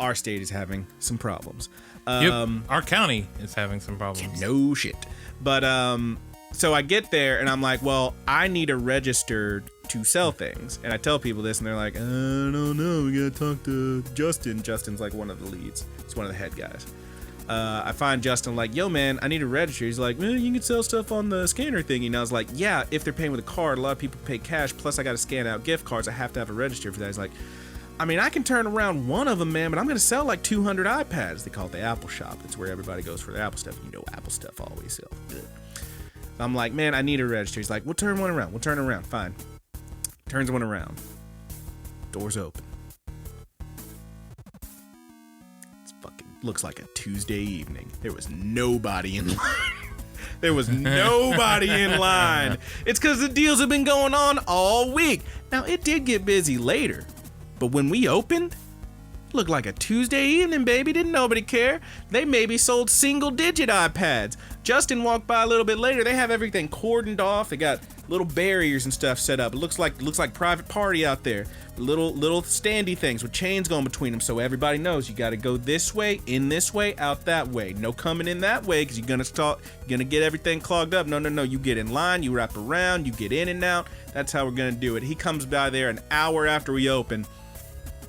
[SPEAKER 1] Our state is having some problems.
[SPEAKER 2] Our county is having some problems.
[SPEAKER 1] No shit. But so I get there and I'm like, well, I need a register to sell things. And I tell people this and they're like, I don't know, we gotta talk to Justin. Justin's like one of the leads. He's one of the head guys. I find Justin like, yo man, I need a register. He's like, man, you can sell stuff on the scanner thingy. And I was like, yeah, if they're paying with a card. A lot of people pay cash, plus I gotta scan out gift cards. I have to have a register for that. He's like, I mean, I can turn around one of them, man, but I'm gonna sell like 200 iPads. They call it the Apple Shop. It's where everybody goes for their Apple stuff. You know, Apple stuff always sells good. I'm like, man, I need a register. He's like, we'll turn one around. We'll turn it around. Fine. Turns one around. Doors open. It's fucking looks like a Tuesday evening. There was nobody in line. There was nobody in line. It's because the deals have been going on all week. Now, it did get busy later, but when we opened, it looked like a Tuesday evening, baby. Didn't nobody care. They maybe sold single-digit iPads. Justin walked by a little bit later. They have everything cordoned off. They got little barriers and stuff set up. It looks like private party out there. Little standy things with chains going between them, so everybody knows you got to go this way, in this way, out that way. No coming in that way because you're gonna get everything clogged up. No. You get in line, you wrap around, you get in and out. That's how we're gonna do it. He comes by there an hour after we open,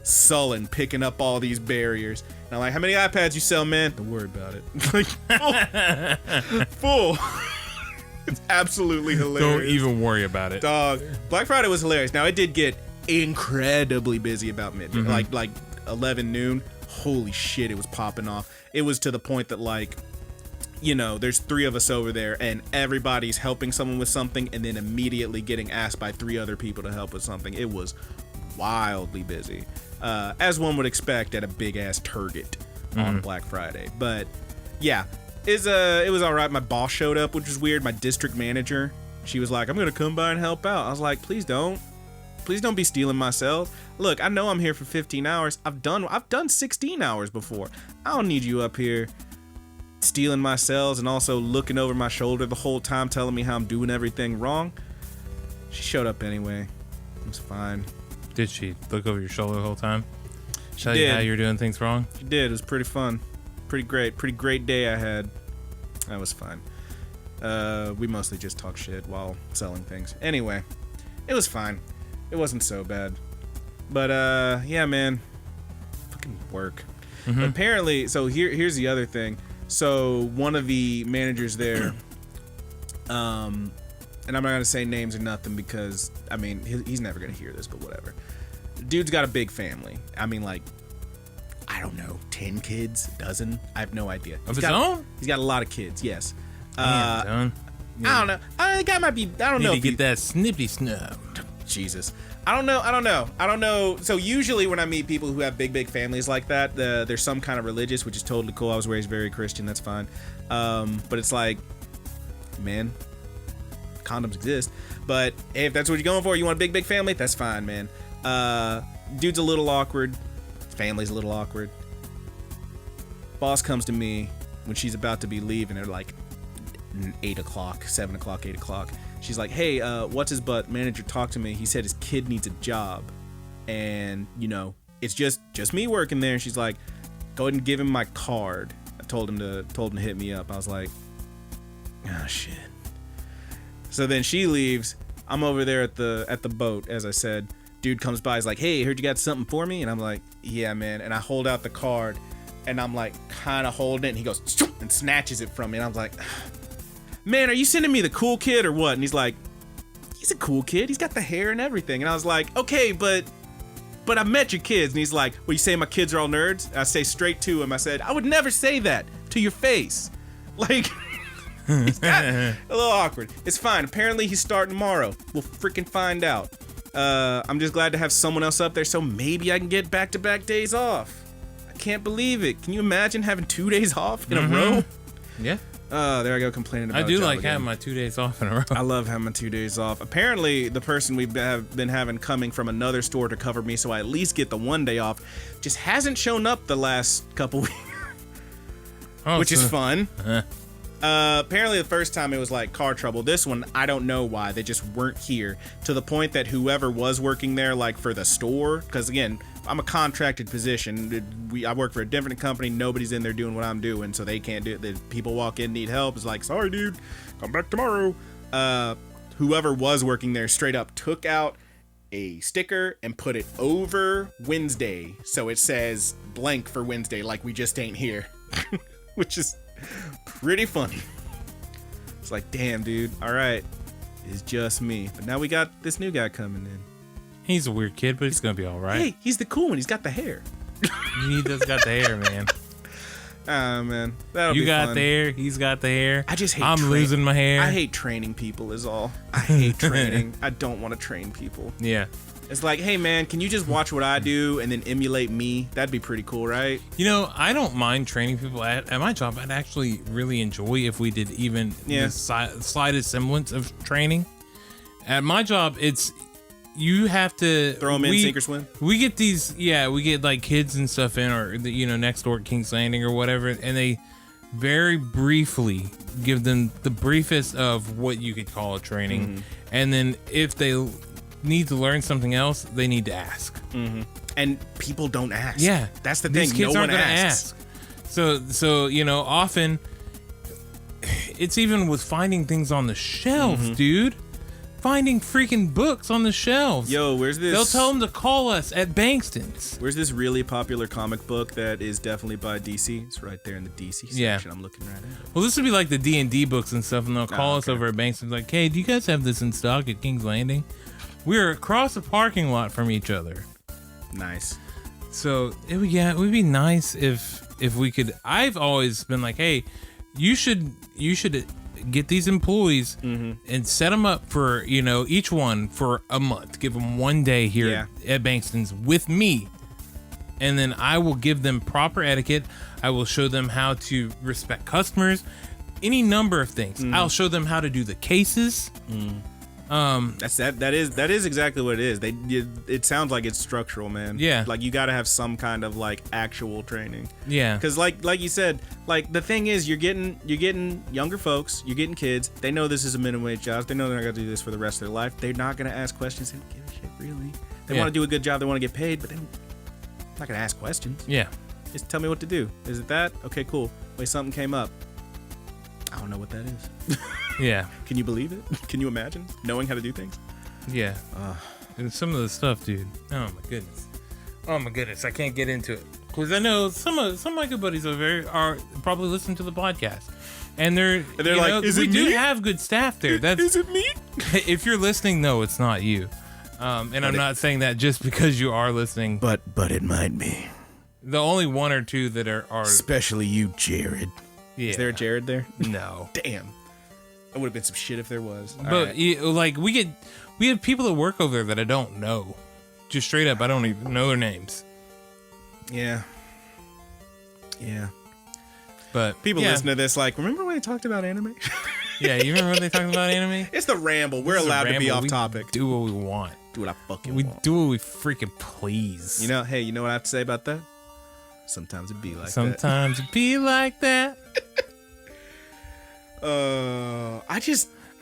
[SPEAKER 1] sullen, picking up all these barriers. And I'm like, how many iPads you sell, man? Don't worry about it. Like, full. It's absolutely hilarious.
[SPEAKER 2] Don't even worry about it.
[SPEAKER 1] Dog. Black Friday was hilarious. Now, it did get incredibly busy about midday. Like 11 noon. Holy shit, it was popping off. It was to the point that, like, you know, there's 3 of us over there and everybody's helping someone with something and then immediately getting asked by 3 other people to help with something. It was wildly busy. As one would expect at a big-ass Target on Black Friday. But, yeah. It was all right. My boss showed up, which was weird. My district manager, she was like, I'm gonna come by and help out. I was like, please don't be stealing my sales. Look, I know I'm here for 15 hours. I've done 16 hours before. I don't need you up here stealing my sales and also looking over my shoulder the whole time telling me how I'm doing everything wrong. She showed up anyway. It was fine.
[SPEAKER 2] Did she look over your shoulder the whole time? Tell you how you're doing things wrong?
[SPEAKER 1] She did. It was pretty fun. Pretty great day I had. That was fine. We mostly just talked shit while selling things. Anyway, it was fine. It wasn't so bad. But yeah, man, fucking work. Apparently, so here's the other thing. So one of the managers there, and I'm not gonna say names or nothing because I mean he's never gonna hear this, but whatever. Dude's got a big family. I mean, like, I don't know, 10 kids, a dozen. I have no idea.
[SPEAKER 2] Of his own?
[SPEAKER 1] He's got a lot of kids. Yes.
[SPEAKER 2] Damn, son.
[SPEAKER 1] I don't know. The guy might be. I don't know.
[SPEAKER 2] Need to get that snippy snub.
[SPEAKER 1] Jesus. I don't know. So usually when I meet people who have big families like that, there's some kind of religious, which is totally cool. I was raised very Christian. That's fine. But it's like, man, condoms exist. But hey, if that's what you're going for, you want a big family, that's fine, man. Dude's a little awkward. Family's a little awkward. Boss comes to me when she's about to be leaving at like 8 o'clock, 7 o'clock, 8 o'clock. She's like, hey, what's his butt? Manager talked to me. He said his kid needs a job. And, you know, it's just me working there. And she's like, go ahead and give him my card. I told him to hit me up. I was like, oh, shit. So then she leaves. I'm over there at the boat, as I said. Dude comes by, he's like, hey, heard you got something for me? And I'm like, yeah, man. And I hold out the card, and I'm like, kind of holding it, and he goes, and snatches it from me. And I was like, man, are you sending me the cool kid or what? And he's like, he's a cool kid. He's got the hair and everything. And I was like, okay, but I met your kids. And he's like, well, you say my kids are all nerds? And I say straight to him, I said, I would never say that to your face. Like, he's got a little awkward. It's fine. Apparently he's starting tomorrow. We'll freaking find out. I'm just glad to have someone else up there so maybe I can get back-to-back days off. I can't believe it. Can you imagine having 2 days off in a row?
[SPEAKER 2] Yeah.
[SPEAKER 1] Oh, there I go complaining about
[SPEAKER 2] I do
[SPEAKER 1] a job
[SPEAKER 2] like
[SPEAKER 1] again.
[SPEAKER 2] having my 2 days off in a row.
[SPEAKER 1] I love having my 2 days off. Apparently, the person we've been having coming from another store to cover me so I at least get the 1 day off just hasn't shown up the last couple weeks, which is fun. Apparently, the first time it was like car trouble. This one, I don't know why. They just weren't here, to the point that whoever was working there, like for the store, because again, I'm a contracted position. I work for a different company. Nobody's in there doing what I'm doing, so they can't do it. The people walk in, need help. It's like, sorry, dude, come back tomorrow. Whoever was working there straight up took out a sticker and put it over Wednesday, so it says blank for Wednesday, like we just ain't here, which is pretty funny. It's like, damn, dude. All right, it's just me. But now we got this new guy coming in.
[SPEAKER 2] He's a weird kid, but he's gonna be all right.
[SPEAKER 1] Hey, he's the cool one. He's got the hair.
[SPEAKER 2] He does got the hair, man.
[SPEAKER 1] Ah, man, that'll
[SPEAKER 2] You
[SPEAKER 1] be
[SPEAKER 2] got
[SPEAKER 1] fun.
[SPEAKER 2] the hair. He's got the hair.
[SPEAKER 1] I just hate.
[SPEAKER 2] I'm losing my hair.
[SPEAKER 1] I hate training people. Is all. I hate training. I don't want to train people.
[SPEAKER 2] Yeah.
[SPEAKER 1] It's like, hey, man, can you just watch what I do and then emulate me? That'd be pretty cool, right?
[SPEAKER 2] You know, I don't mind training people at my job. I'd actually really enjoy if we did even the slightest semblance of training. At my job, it's you have to
[SPEAKER 1] Throw them in, sink or swim.
[SPEAKER 2] We get these, we get like kids and stuff in, or next door at King's Landing or whatever, and they very briefly give them the briefest of what you could call a training, and then if they need to learn something else, they need to ask.
[SPEAKER 1] And people don't ask.
[SPEAKER 2] Yeah,
[SPEAKER 1] that's the
[SPEAKER 2] these
[SPEAKER 1] thing.
[SPEAKER 2] kids
[SPEAKER 1] No
[SPEAKER 2] aren't
[SPEAKER 1] one
[SPEAKER 2] gonna
[SPEAKER 1] asks.
[SPEAKER 2] ask. So often it's even with finding things on the shelf, dude. Finding freaking books on the shelves.
[SPEAKER 1] Yo, where's this?
[SPEAKER 2] They'll tell them to call us at Bankston's.
[SPEAKER 1] Where's this really popular comic book that is definitely by DC? It's right there in the DC section.
[SPEAKER 2] Yeah.
[SPEAKER 1] I'm looking right at it.
[SPEAKER 2] Well, this would be like the D&D books and stuff, and they'll call us over at Bankston's like, hey, do you guys have this in stock at King's Landing? We're across the parking lot from each other.
[SPEAKER 1] Nice.
[SPEAKER 2] So it would be nice if we could. I've always been like, hey, you should get these employees and set them up for each one for a month. Give them 1 day here at Bankston's with me, and then I will give them proper etiquette. I will show them how to respect customers, any number of things. I'll show them how to do the cases.
[SPEAKER 1] That is exactly what it is. It sounds like it's structural, man.
[SPEAKER 2] Yeah.
[SPEAKER 1] Like you got to have some kind of like actual training.
[SPEAKER 2] Yeah.
[SPEAKER 1] Because like you said, like the thing is, you're getting younger folks, you're getting kids. They know this is a minimum wage job. They know they're not gonna do this for the rest of their life. They're not gonna ask questions. They don't give a shit, really. They want to do a good job. They want to get paid, but they're not gonna ask questions.
[SPEAKER 2] Yeah.
[SPEAKER 1] Just tell me what to do. Is it that? Okay, cool. Wait, something came up. I don't know what that is.
[SPEAKER 2] Yeah.
[SPEAKER 1] Can you believe it? Can you imagine knowing how to do things?
[SPEAKER 2] Yeah. And some of the stuff, dude. Oh my goodness. I can't get into it because I know some of my good buddies over there are probably listening to the podcast, and they're
[SPEAKER 1] like, is it
[SPEAKER 2] we do
[SPEAKER 1] me?
[SPEAKER 2] have good staff there.
[SPEAKER 1] Is it me?
[SPEAKER 2] If you're listening, no, it's not you. And I'm not saying that just because you are listening.
[SPEAKER 1] But it might be.
[SPEAKER 2] The only one or two that are
[SPEAKER 1] Especially you, Jared.
[SPEAKER 2] yeah.
[SPEAKER 1] Is there a Jared there?
[SPEAKER 2] No.
[SPEAKER 1] Damn. That would have been some shit if there was. All
[SPEAKER 2] But
[SPEAKER 1] right.
[SPEAKER 2] like we have people that work over there that I don't know. Just straight up, I don't even know their names.
[SPEAKER 1] Yeah.
[SPEAKER 2] But
[SPEAKER 1] People listen to this like, remember when I talked about anime?
[SPEAKER 2] Yeah, you remember when they talked about anime?
[SPEAKER 1] It's the ramble. We're
[SPEAKER 2] This is a
[SPEAKER 1] allowed to be
[SPEAKER 2] ramble.
[SPEAKER 1] off
[SPEAKER 2] We
[SPEAKER 1] topic.
[SPEAKER 2] Do what we want.
[SPEAKER 1] Do what I fucking
[SPEAKER 2] We
[SPEAKER 1] want.
[SPEAKER 2] do what we freaking please.
[SPEAKER 1] You know what I have to say about that? Sometimes it be like
[SPEAKER 2] Sometimes it be like that.
[SPEAKER 1] that.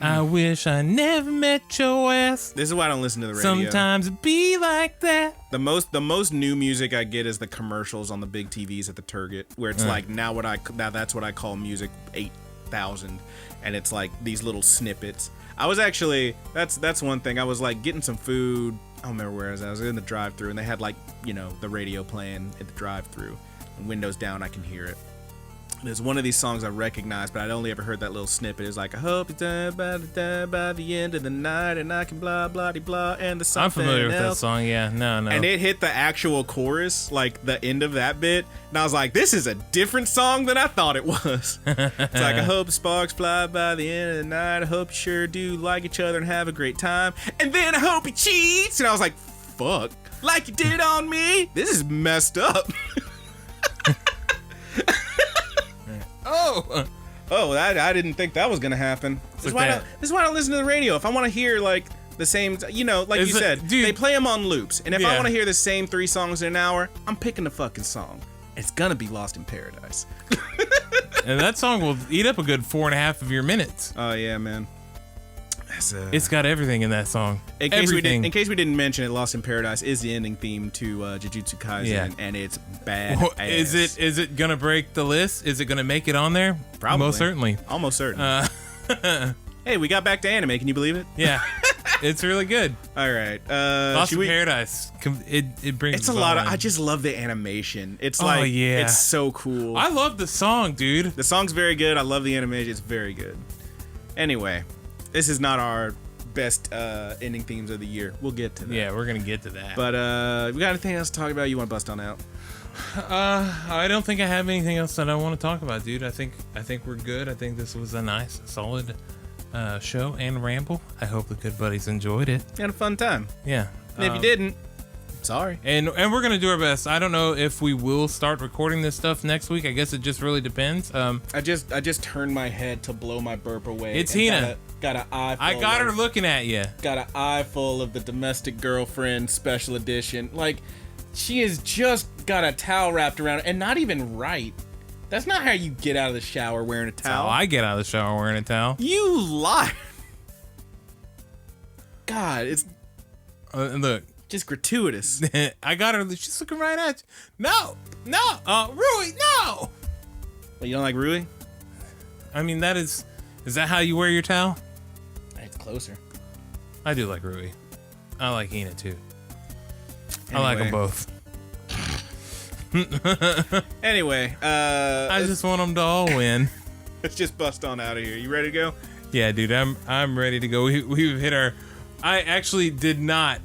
[SPEAKER 2] I wish I never met your ass.
[SPEAKER 1] This is why I don't listen to the radio.
[SPEAKER 2] Sometimes it be like that.
[SPEAKER 1] The most new music I get is the commercials on the big TVs at the Turget, where it's like now that's what I call music 8,000, and it's like these little snippets. I was actually that's one thing. I was like getting some food. I don't remember where I was. I was in the drive-thru, and they had like the radio playing at the drive-thru, and windows down. I can hear it. There's one of these songs I recognize, but I'd only ever heard that little snippet. It's like, I hope it's done by the end of the night, and I can blah, blah, de blah, and the something
[SPEAKER 2] I'm familiar with that
[SPEAKER 1] else.
[SPEAKER 2] song, yeah. No.
[SPEAKER 1] And it hit the actual chorus, like the end of that bit, and I was like, this is a different song than I thought it was. It's like, I hope sparks fly by the end of the night, I hope you sure do like each other and have a great time, and then I hope he cheats, and I was like, fuck, like you did on me? This is messed up.
[SPEAKER 2] Oh!
[SPEAKER 1] oh, I didn't think that was gonna happen. This is why I don't listen to the radio. If I want to hear like the same, you know, like you said, dude, they play them on loops. And if I want to hear the same 3 songs in an hour, I'm picking the fucking song. It's gonna be Lost in Paradise.
[SPEAKER 2] And that song will eat up a good 4.5 of your minutes.
[SPEAKER 1] Oh yeah, man.
[SPEAKER 2] It's got everything in that song.
[SPEAKER 1] In case we didn't mention it, Lost in Paradise is the ending theme to Jujutsu Kaisen, and it's bad.
[SPEAKER 2] Is it gonna break the list? Is it gonna make it on there?
[SPEAKER 1] Probably.
[SPEAKER 2] Most certainly.
[SPEAKER 1] Almost certain. Hey, we got back to anime. Can you believe it?
[SPEAKER 2] Yeah, it's really good.
[SPEAKER 1] All right.
[SPEAKER 2] Lost in Paradise. It brings.
[SPEAKER 1] It's a lot of. I just love the animation. It's like it's so cool.
[SPEAKER 2] I love the song, dude.
[SPEAKER 1] The song's very good. I love the animation. It's very good. Anyway. This is not our best ending themes of the year. We'll get to that.
[SPEAKER 2] Yeah, we're gonna get to that.
[SPEAKER 1] But we got anything else to talk about? You want to bust on out?
[SPEAKER 2] I don't think I have anything else that I want to talk about, dude. I think we're good. I think this was a nice, solid show and ramble. I hope the good buddies enjoyed it.
[SPEAKER 1] Had a fun time.
[SPEAKER 2] Yeah.
[SPEAKER 1] And if you didn't, sorry.
[SPEAKER 2] And we're gonna do our best. I don't know if we will start recording this stuff next week. I guess it just really depends.
[SPEAKER 1] I just turned my head to blow my burp away.
[SPEAKER 2] It's Hina.
[SPEAKER 1] Got an eye full.
[SPEAKER 2] I got her looking at you.
[SPEAKER 1] Got an eye full of the Domestic Girlfriend Special Edition. Like, she has just got a towel wrapped around, and not even right. That's not how you get out of the shower wearing a towel.
[SPEAKER 2] That's how I get out of the shower wearing a towel.
[SPEAKER 1] You lie. God, it's
[SPEAKER 2] look.
[SPEAKER 1] Just gratuitous.
[SPEAKER 2] I got her. She's looking right at you. No, Rui, no.
[SPEAKER 1] Well, you don't like Rui?
[SPEAKER 2] I mean, is that how you wear your towel?
[SPEAKER 1] It's closer.
[SPEAKER 2] I do like Rui. I like Hina too. Anyway. I like them both.
[SPEAKER 1] Anyway,
[SPEAKER 2] I just want them to all win.
[SPEAKER 1] Let's just bust on out of here. You ready to go?
[SPEAKER 2] Yeah, dude, I'm ready to go. We've hit our. I actually did not.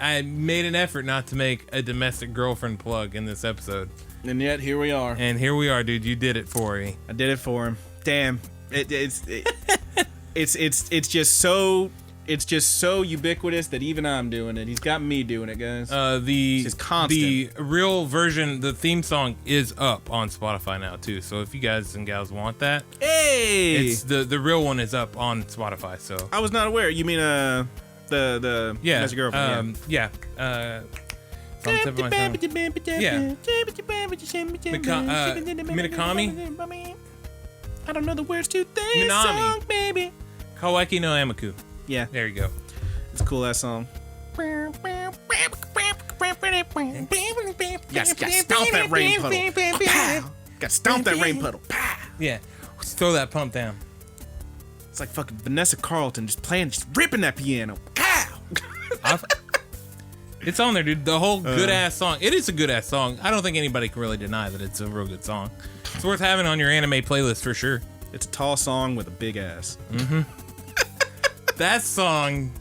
[SPEAKER 2] I made an effort not to make a Domestic Girlfriend plug in this episode.
[SPEAKER 1] And yet here we are.
[SPEAKER 2] And here we are, dude. You did it for me.
[SPEAKER 1] I did it for him. Damn. It's just so ubiquitous that even I'm doing it. He's got me doing it, guys.
[SPEAKER 2] The
[SPEAKER 1] just constant.
[SPEAKER 2] The real version, the theme song is up on Spotify now too. So if you guys and gals want that,
[SPEAKER 1] hey,
[SPEAKER 2] it's the real one is up on Spotify. So
[SPEAKER 1] I was not aware. You mean the Domestic Girlfriend?
[SPEAKER 2] Yeah. Minakami.
[SPEAKER 1] I don't know the words to this
[SPEAKER 2] Minami.
[SPEAKER 1] song, baby.
[SPEAKER 2] Kawaii no Amaku.
[SPEAKER 1] Yeah,
[SPEAKER 2] there you go.
[SPEAKER 1] It's a cool ass song. Yes, stomp that rain puddle. Pow. Got stomp that rain puddle. Pow.
[SPEAKER 2] Yeah, throw that pump down.
[SPEAKER 1] It's like fucking Vanessa Carlton just ripping that piano. Pow.
[SPEAKER 2] It's on there, dude. The whole good ass song. It is a good ass song. I don't think anybody can really deny that it's a real good song. It's worth having on your anime playlist for sure.
[SPEAKER 1] It's a tall song with a big ass.
[SPEAKER 2] Mm-hmm. That song.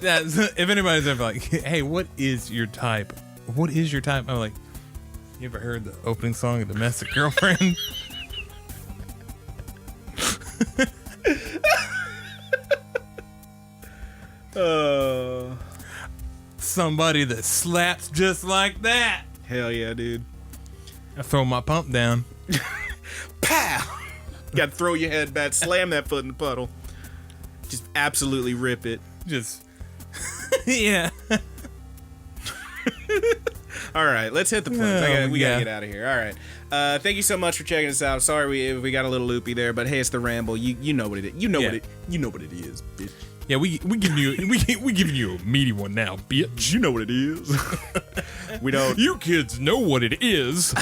[SPEAKER 2] If anybody's ever like, hey, what is your type? What is your type? I'm like, you ever heard the opening song of Domestic Girlfriend? Somebody that slaps just like that.
[SPEAKER 1] Hell yeah, dude.
[SPEAKER 2] I throw my pump down.
[SPEAKER 1] Pow! Gotta throw your head back, slam that foot in the puddle. Just absolutely rip it.
[SPEAKER 2] Just, yeah.
[SPEAKER 1] All right, let's hit the plugs. We gotta get out of here. All right. Thank you so much for checking us out. Sorry we got a little loopy there, but hey, it's the Ramble. You know what it is. You know what it is, bitch.
[SPEAKER 2] Yeah, we giving you a meaty one now, bitch.
[SPEAKER 1] You know what it is. We don't.
[SPEAKER 2] You kids know what it is.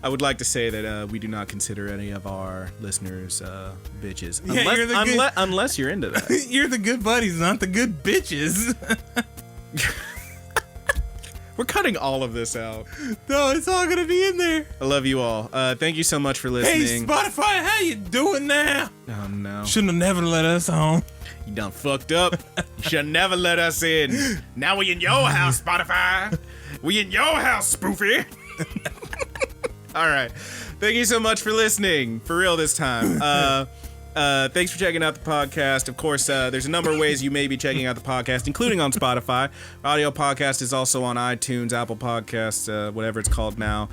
[SPEAKER 1] I would like to say that we do not consider any of our listeners bitches.
[SPEAKER 2] Yeah,
[SPEAKER 1] unless you're into that.
[SPEAKER 2] You're the good buddies, not the good bitches.
[SPEAKER 1] We're cutting all of this out.
[SPEAKER 2] No, it's all gonna be in there.
[SPEAKER 1] I love you all. Thank you so much for listening.
[SPEAKER 2] Hey, Spotify, how you doing now?
[SPEAKER 1] Oh, no.
[SPEAKER 2] Shouldn't have never let us on.
[SPEAKER 1] You done fucked up. You should never let us in. Now we in your house, Spotify. We in your house, Spoofy. All right. Thank you so much for listening. For real this time. Thanks for checking out the podcast. Of course, there's a number of ways you may be checking out the podcast, including on Spotify. Our audio podcast is also on iTunes, Apple Podcasts, whatever it's called now.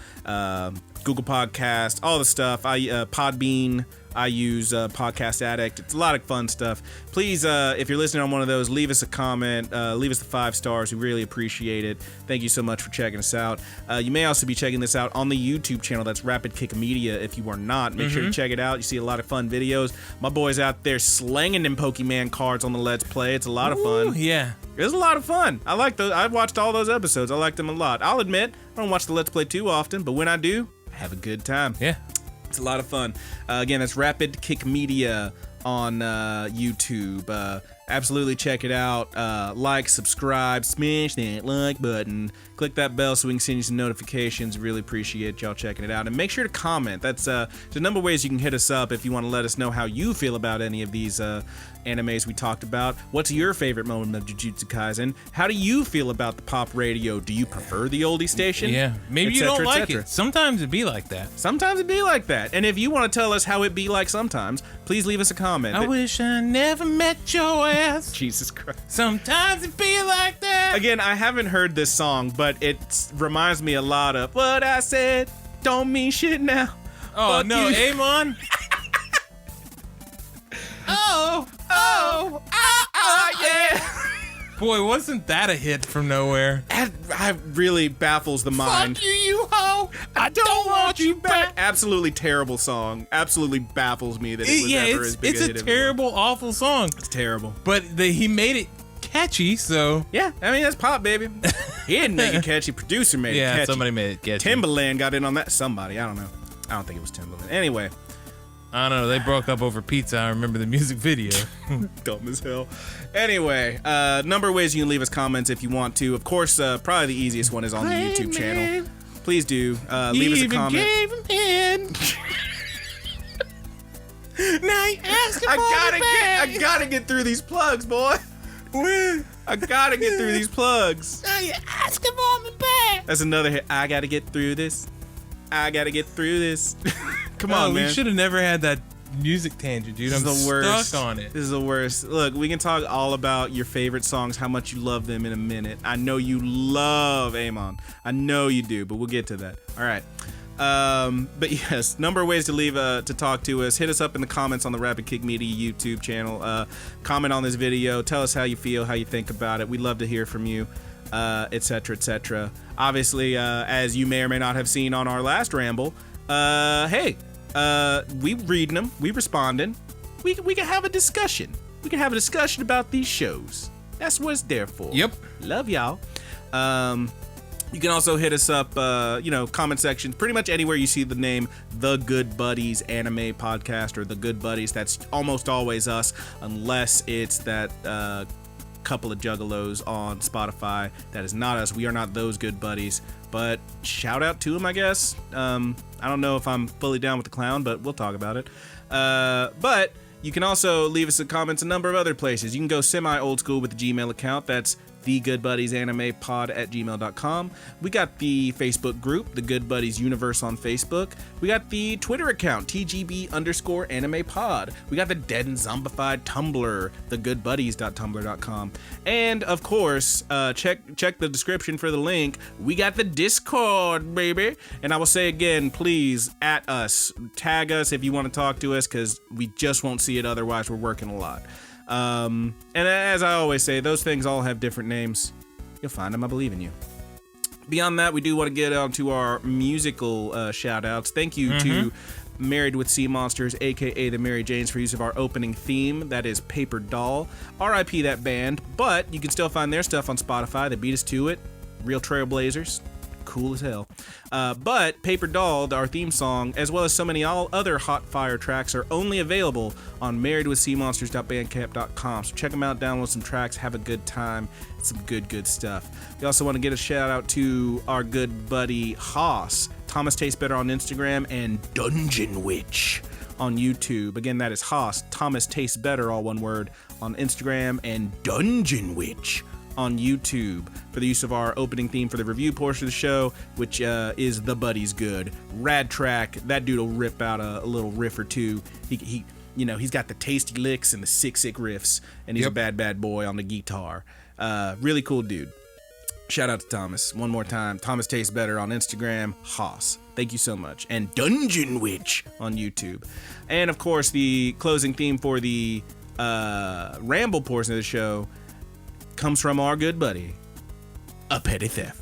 [SPEAKER 1] Google Podcast, all the stuff. Podbean. I use Podcast Addict. It's a lot of fun stuff. Please, if you're listening on one of those, leave us a comment. Leave us the 5 stars. We really appreciate it. Thank you so much for checking us out. You may also be checking this out on the YouTube channel. That's Rapid Kick Media. If you are not, make sure to check it out. You see a lot of fun videos. My boys out there slanging them Pokemon cards on the Let's Play. It's a lot of fun.
[SPEAKER 2] Yeah.
[SPEAKER 1] It was a lot of fun. I like those. I've watched all those episodes. I like them a lot. I'll admit, I don't watch the Let's Play too often, but when I do, I have a good time.
[SPEAKER 2] Yeah.
[SPEAKER 1] It's a lot of fun. Again, that's Rapid Kick Media on YouTube. Absolutely check it out. Like, subscribe, smash that like button. Click that bell so we can send you some notifications. Really appreciate y'all checking it out. And make sure to comment. There's a number of ways you can hit us up if you want to let us know how you feel about any of these animes we talked about. What's your favorite moment of Jujutsu Kaisen? How do you feel about the pop radio? Do you prefer the oldie station?
[SPEAKER 2] Yeah. Maybe you don't like it. Sometimes it be like that.
[SPEAKER 1] Sometimes it be like that. And if you want to tell us how it be like sometimes, please leave us a comment.
[SPEAKER 2] I wish I never met your ass.
[SPEAKER 1] Jesus Christ.
[SPEAKER 2] Sometimes it be like that.
[SPEAKER 1] Again, I haven't heard this song, but it reminds me a lot of what I said don't mean shit now.
[SPEAKER 2] Oh,
[SPEAKER 1] Fuck
[SPEAKER 2] no,
[SPEAKER 1] you.
[SPEAKER 2] Amon.
[SPEAKER 1] Yeah.
[SPEAKER 2] Boy, wasn't that a hit from nowhere?
[SPEAKER 1] That really baffles the mind.
[SPEAKER 2] Fuck you, you hoe. I don't want you back.
[SPEAKER 1] Absolutely terrible song. Absolutely baffles me that it was ever as big a hit.
[SPEAKER 2] It's a terrible, awful song.
[SPEAKER 1] It's terrible.
[SPEAKER 2] But he made it catchy, so...
[SPEAKER 1] Yeah, I mean, that's pop, baby. He didn't make it catchy. Producer made it catchy.
[SPEAKER 2] Yeah, somebody made it catchy.
[SPEAKER 1] Timbaland got in on that. Somebody, I don't know. I don't think it was Timbaland. Anyway.
[SPEAKER 2] I don't know. They broke up over pizza. I remember the music video.
[SPEAKER 1] Dumb as hell. Anyway, number of ways you can leave us comments if you want to. Of course, probably the easiest one is on the YouTube channel. Please do leave us a comment.
[SPEAKER 2] Gave him head. Now you asking
[SPEAKER 1] I gotta get through these plugs, boy. I gotta get through these plugs.
[SPEAKER 2] Now you asking for me back.
[SPEAKER 1] That's another hit. I gotta get through this. I gotta get through this. Come on, man.
[SPEAKER 2] We should have never had that music tangent, dude. I'm stuck on it.
[SPEAKER 1] This is the worst. Look, we can talk all about your favorite songs, how much you love them in a minute. I know you love Amon. I know you do, but we'll get to that. All right. But yes, number of ways to leave to talk to us. Hit us up in the comments on the Rapid Kick Media YouTube channel. Comment on this video. Tell us how you feel, how you think about it. We'd love to hear from you, etc., etc. Obviously, as you may or may not have seen on our last ramble, hey, we reading them, we responding. We can have a discussion. We can have a discussion about these shows. That's what it's there for.
[SPEAKER 2] Yep.
[SPEAKER 1] Love y'all. You can also hit us up, comment section, pretty much anywhere you see the name The Good Buddies Anime Podcast or The Good Buddies. That's almost always us, unless it's that couple of juggalos on Spotify. That is not us. We are not those good buddies. But shout out to them, I guess. I don't know if I'm fully down with the clown, but we'll talk about it. But you can also leave us a comments a number of other places. You can go semi-old school with the Gmail account. That's thegoodbuddiesanimepod@gmail.com. We got the Facebook group, The Good Buddies Universe on Facebook. We got the Twitter account, TGB_animepod. We got the dead and zombified Tumblr, thegoodbuddies.tumblr.com. And of course, check the description for the link. We got the Discord, baby. And I will say again, please at us, tag us if you want to talk to us, because we just won't see it otherwise. We're working a lot. And as I always say, those things all have different names. You'll find them. I believe in you. Beyond that, we do want to get on to our musical shout outs. Thank you to Married with Seamonsters, aka the Mary Janes, for use of our opening theme. That is Paperdoll. RIP that band, but you can still find their stuff on Spotify. They beat us to it. Real Trailblazers. Cool as hell. But Paperdoll, our theme song, as well as so many all other hot fire tracks, are only available on marriedwithseamonsters.bandcamp.com. So check them out, download some tracks, have a good time. It's some good stuff. We also want to get a shout out to our good buddy Haas, Thomas Tastes Better on Instagram, and Dungeon Witch on YouTube. Again, that is Haas, Thomas Tastes Better, all one word, on Instagram, and Dungeon Witch on YouTube for the use of our opening theme for the review portion of the show, which is The Buddy's Good. Rad track. That dude will rip out a little riff or two. He's got the tasty licks and the sick riffs, and he's a bad boy on the guitar. Really cool dude. Shout out to Thomas. One more time. Thomas Tastes Better on Instagram. Haas. Thank you so much. And Dungeon Witch on YouTube. And of course, the closing theme for the Ramble portion of the show comes from our good buddy, A Petty Theft.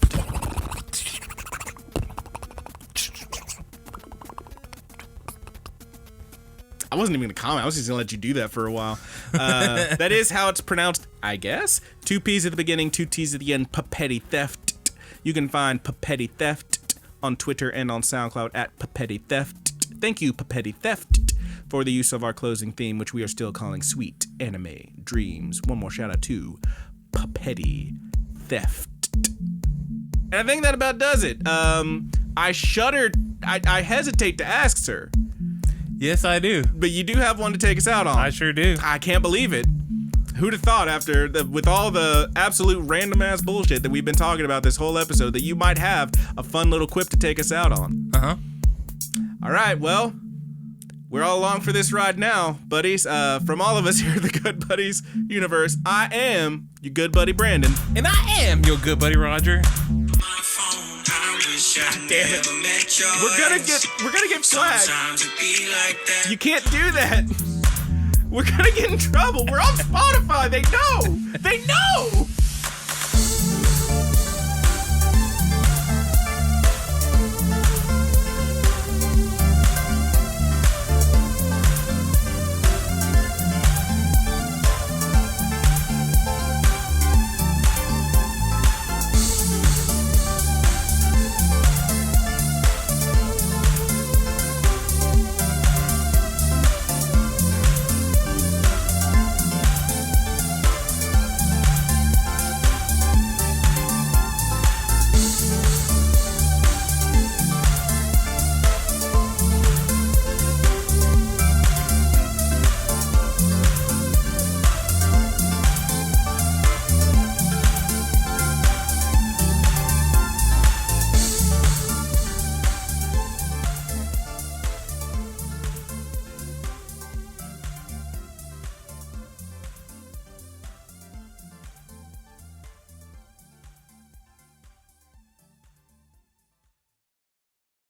[SPEAKER 1] I wasn't even gonna comment. I was just gonna let you do that for a while. That is how it's pronounced, I guess. 2 P's at the beginning, 2 T's at the end. Petty Theft. You can find Petty Theft on Twitter and on SoundCloud at Petty Theft. Thank you, Petty Theft, for the use of our closing theme, which we are still calling Sweet Anime Dreams. One more shout out to Petty Theft. And I think that about does it. I shuddered. I hesitate to ask, sir.
[SPEAKER 2] Yes, I do.
[SPEAKER 1] But you do have one to take us out on.
[SPEAKER 2] I sure do.
[SPEAKER 1] I can't believe it. Who'd have thought with all the absolute random ass bullshit that we've been talking about this whole episode that you might have a fun little quip to take us out on.
[SPEAKER 2] Uh-huh.
[SPEAKER 1] All right, well, we're all along for this ride now, buddies. From all of us here at the Good Buddies universe, I am your good buddy Brandon.
[SPEAKER 2] And I am your good buddy Roger.
[SPEAKER 1] Damn it. We're gonna get flagged. You can't do that. We're gonna get in trouble. We're on Spotify. They know.